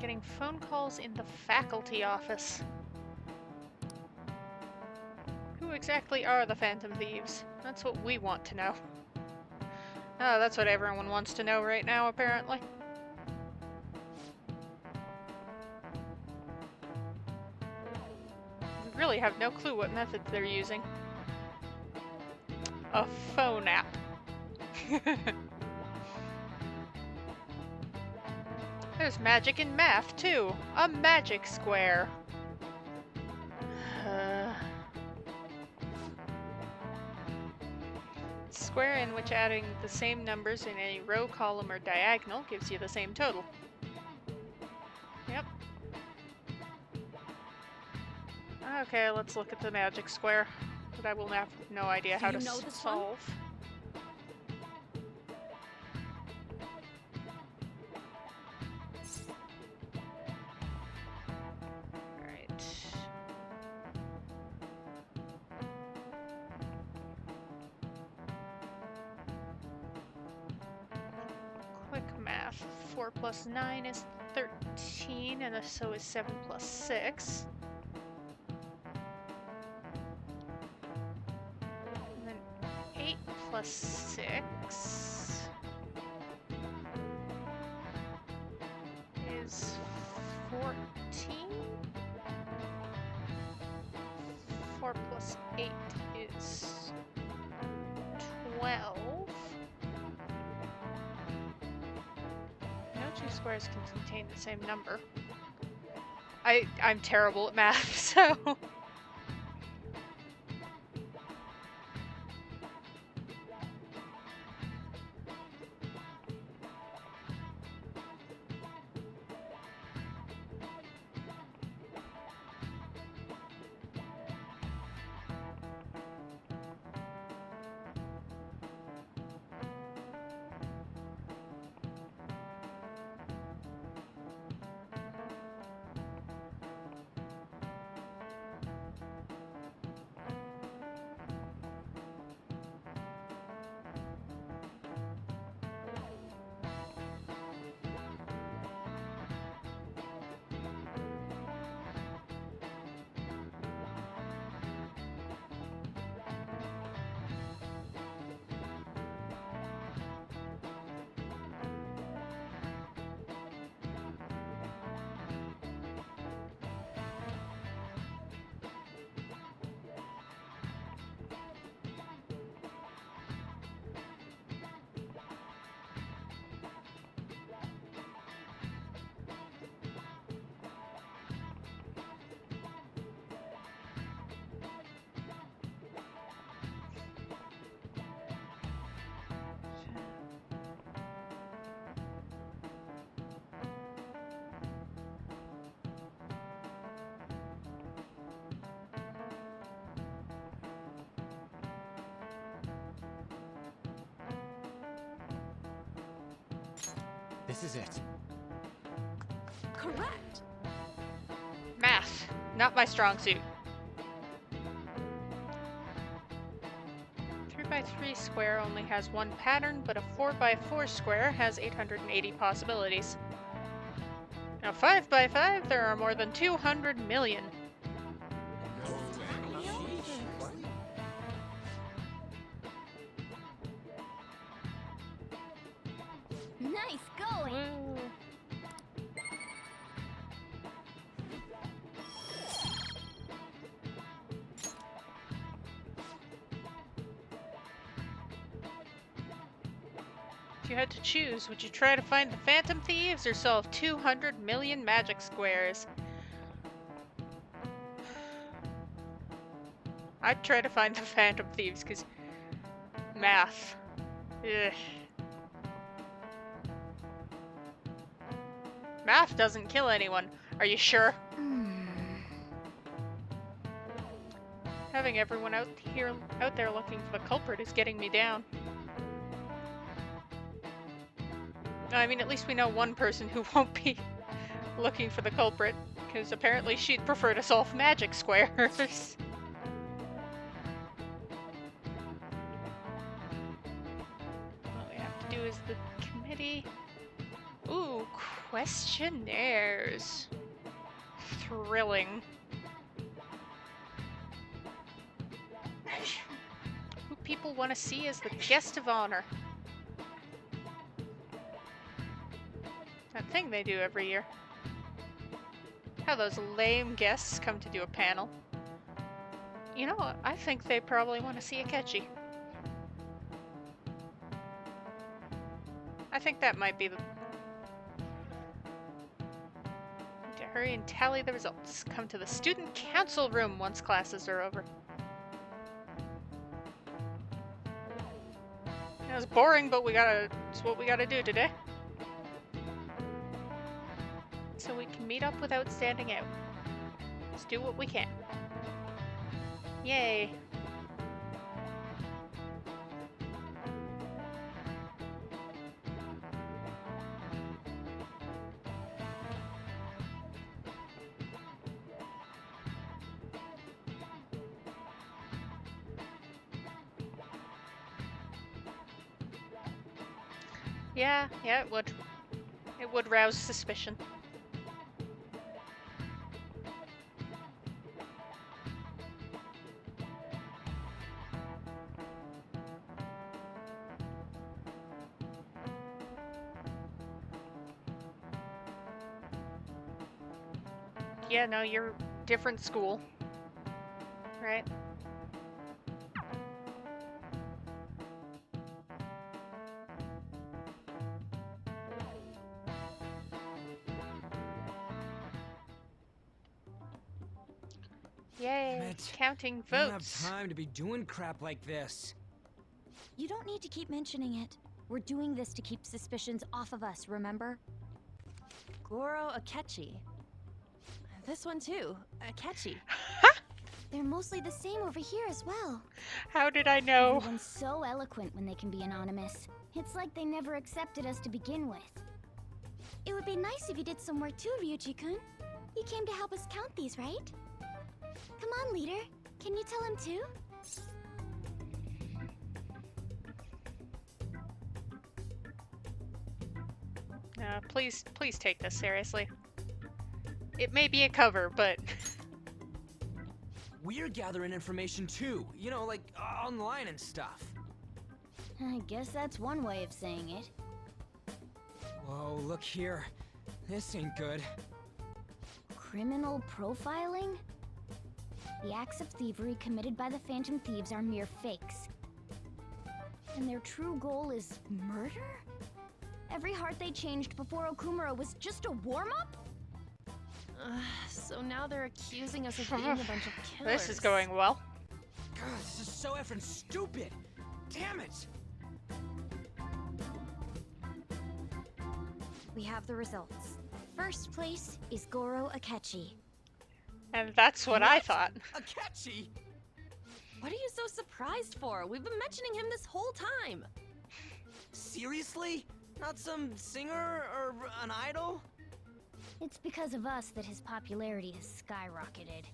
Getting phone calls in the faculty office. Who exactly are the Phantom Thieves? That's what we want to know. Oh, that's what everyone wants to know right now, apparently. We really have no clue what method they're using. A phone app. There's magic in math, too. A magic square. Square in which adding the same numbers in any row, column, or diagonal gives you the same total. Yep. Okay, let's look at the magic square. But I will have no idea how to solve. Alright. Quick math. 4 plus 9 is 13, and so is 7 plus 6. And then 8 plus 6 is 14. 4 plus 8 is 12. No two squares can contain the same number. I'm terrible at math, so... This is it. Correct. Math. Not my strong suit. 3x3 square only has one pattern, but a 4x4 square has 880 possibilities. Now 5x5, there are more than 200 million. Nice going! If you had to choose, would you try to find the Phantom Thieves or solve 200 million magic squares? I'd try to find the Phantom Thieves, because math. Ugh. Math doesn't kill anyone. Are you sure? Having everyone out there looking for the culprit is getting me down. I mean, at least we know one person who won't be looking for the culprit, because apparently she'd prefer to solve magic squares. All we have to do is the committee. Ooh, Questionnaires. Thrilling. Who people want to see as the guest of honor. That thing they do every year. How those lame guests come to do a panel. You know what? I think they probably want to see Akechi. I think that might be the... To hurry and tally the results. Come to the student council room once classes are over. It was boring, but it's what we gotta do today. So we can meet up without standing out. Let's do what we can. Yay. Yeah, it would. It would rouse suspicion. Yeah, no, you're different school. Right? Yay, counting I don't have votes. time to be doing crap like this. You don't need to keep mentioning it. We're doing this to keep suspicions off of us, remember? Goro Akechi. This one too, Akechi. They're mostly the same over here as well. How did I know? Everyone's so eloquent when they can be anonymous. It's like they never accepted us to begin with. It would be nice if you did some work too, Ryuji-kun. You came to help us count these, right? Come on, leader. Can you tell him too? Please take this seriously. It may be a cover, but... We're gathering information too, you know, like online and stuff. I guess that's one way of saying it. Whoa, look here. This ain't good. Criminal profiling? The acts of thievery committed by the Phantom Thieves are mere fakes. And their true goal is murder? Every heart they changed before Okumura was just a warm-up? So now they're accusing us of being a bunch of killers. This is going well. God, this is so effing stupid! Damn it! We have the results. First place is Goro Akechi. And that's what I thought. Akechi? What are you so surprised for? We've been mentioning him this whole time. Seriously? Not some singer or an idol? It's because of us that his popularity has skyrocketed.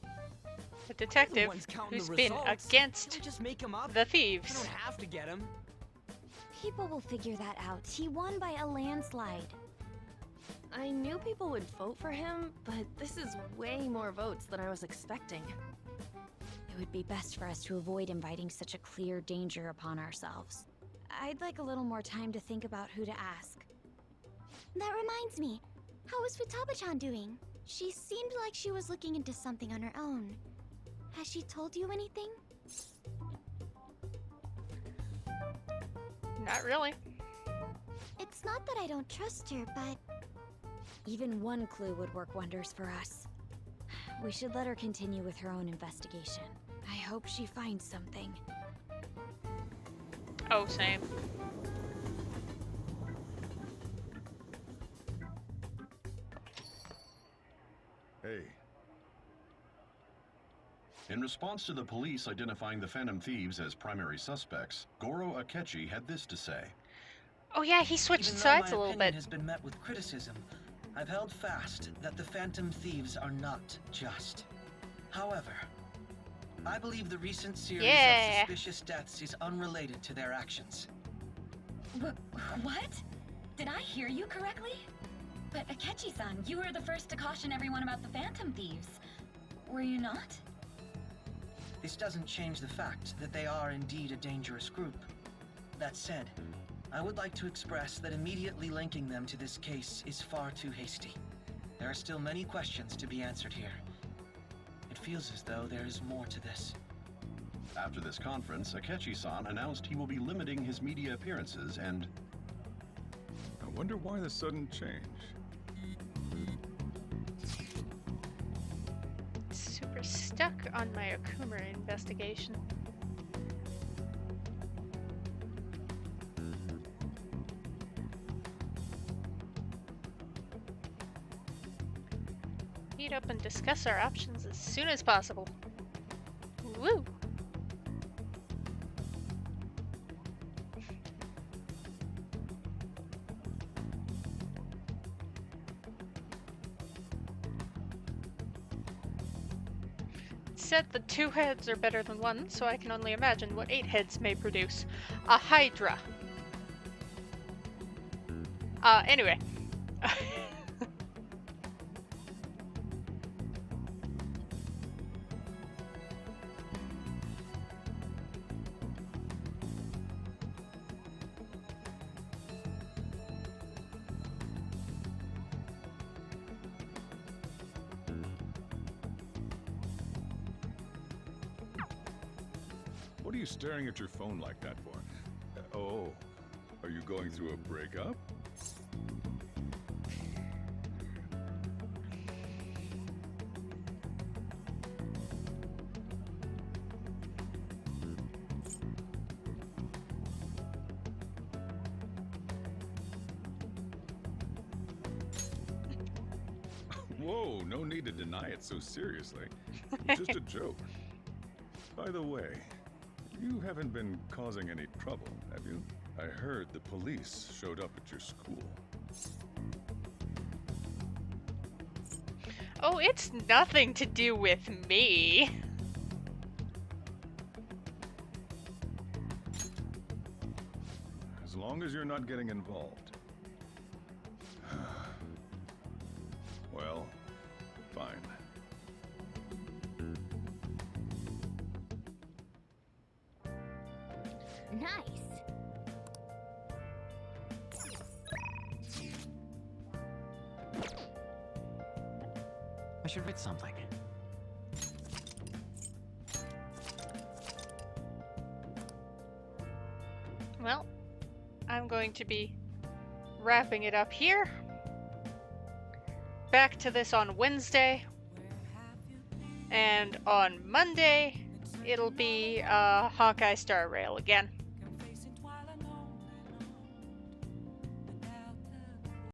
The detective who's been against just make him up? the thieves. You don't have to get him. People will figure that out. He won by a landslide. I knew people would vote for him, but this is way more votes than I was expecting. It would be best for us to avoid inviting such a clear danger upon ourselves. I'd like a little more time to think about who to ask. That reminds me. How is Futaba-chan doing? She seemed like she was looking into something on her own. Has she told you anything? Not really. It's not that I don't trust her, but... Even one clue would work wonders for us. We should let her continue with her own investigation. I hope she finds something. Oh, same. Hey. In response to the police identifying the Phantom Thieves as primary suspects, Goro Akechi had this to say. Oh yeah, he switched sides a little bit. Has been met with criticism. I've held fast that the Phantom Thieves are not just. However, I believe the recent series of suspicious deaths is unrelated to their actions. What? Did I hear you correctly? But Akechi-san, you were the first to caution everyone about the Phantom Thieves. Were you not? This doesn't change the fact that they are indeed a dangerous group. That said, I would like to express that immediately linking them to this case is far too hasty. There are still many questions to be answered here. It feels as though there is more to this. After this conference, Akechi-san announced he will be limiting his media appearances and... I wonder why the sudden change. Super stuck on my Okumura investigation. Meet up and discuss our options as soon as possible. Woo! Said the 2 heads are better than 1, so I can only imagine what 8 heads may produce. A Hydra. Anyway. What are you staring at your phone like that for? Oh, are you going through a breakup? Whoa, no need to deny it so seriously. Just a joke. By the way, you haven't been causing any trouble, have you? I heard the police showed up at your school. Oh, it's nothing to do with me. As long as you're not getting involved. Well, fine. Nice. I should write something. Well, I'm going to be wrapping it up here. Back to this on Wednesday. And on Monday, it'll be Hawkeye Star Rail again.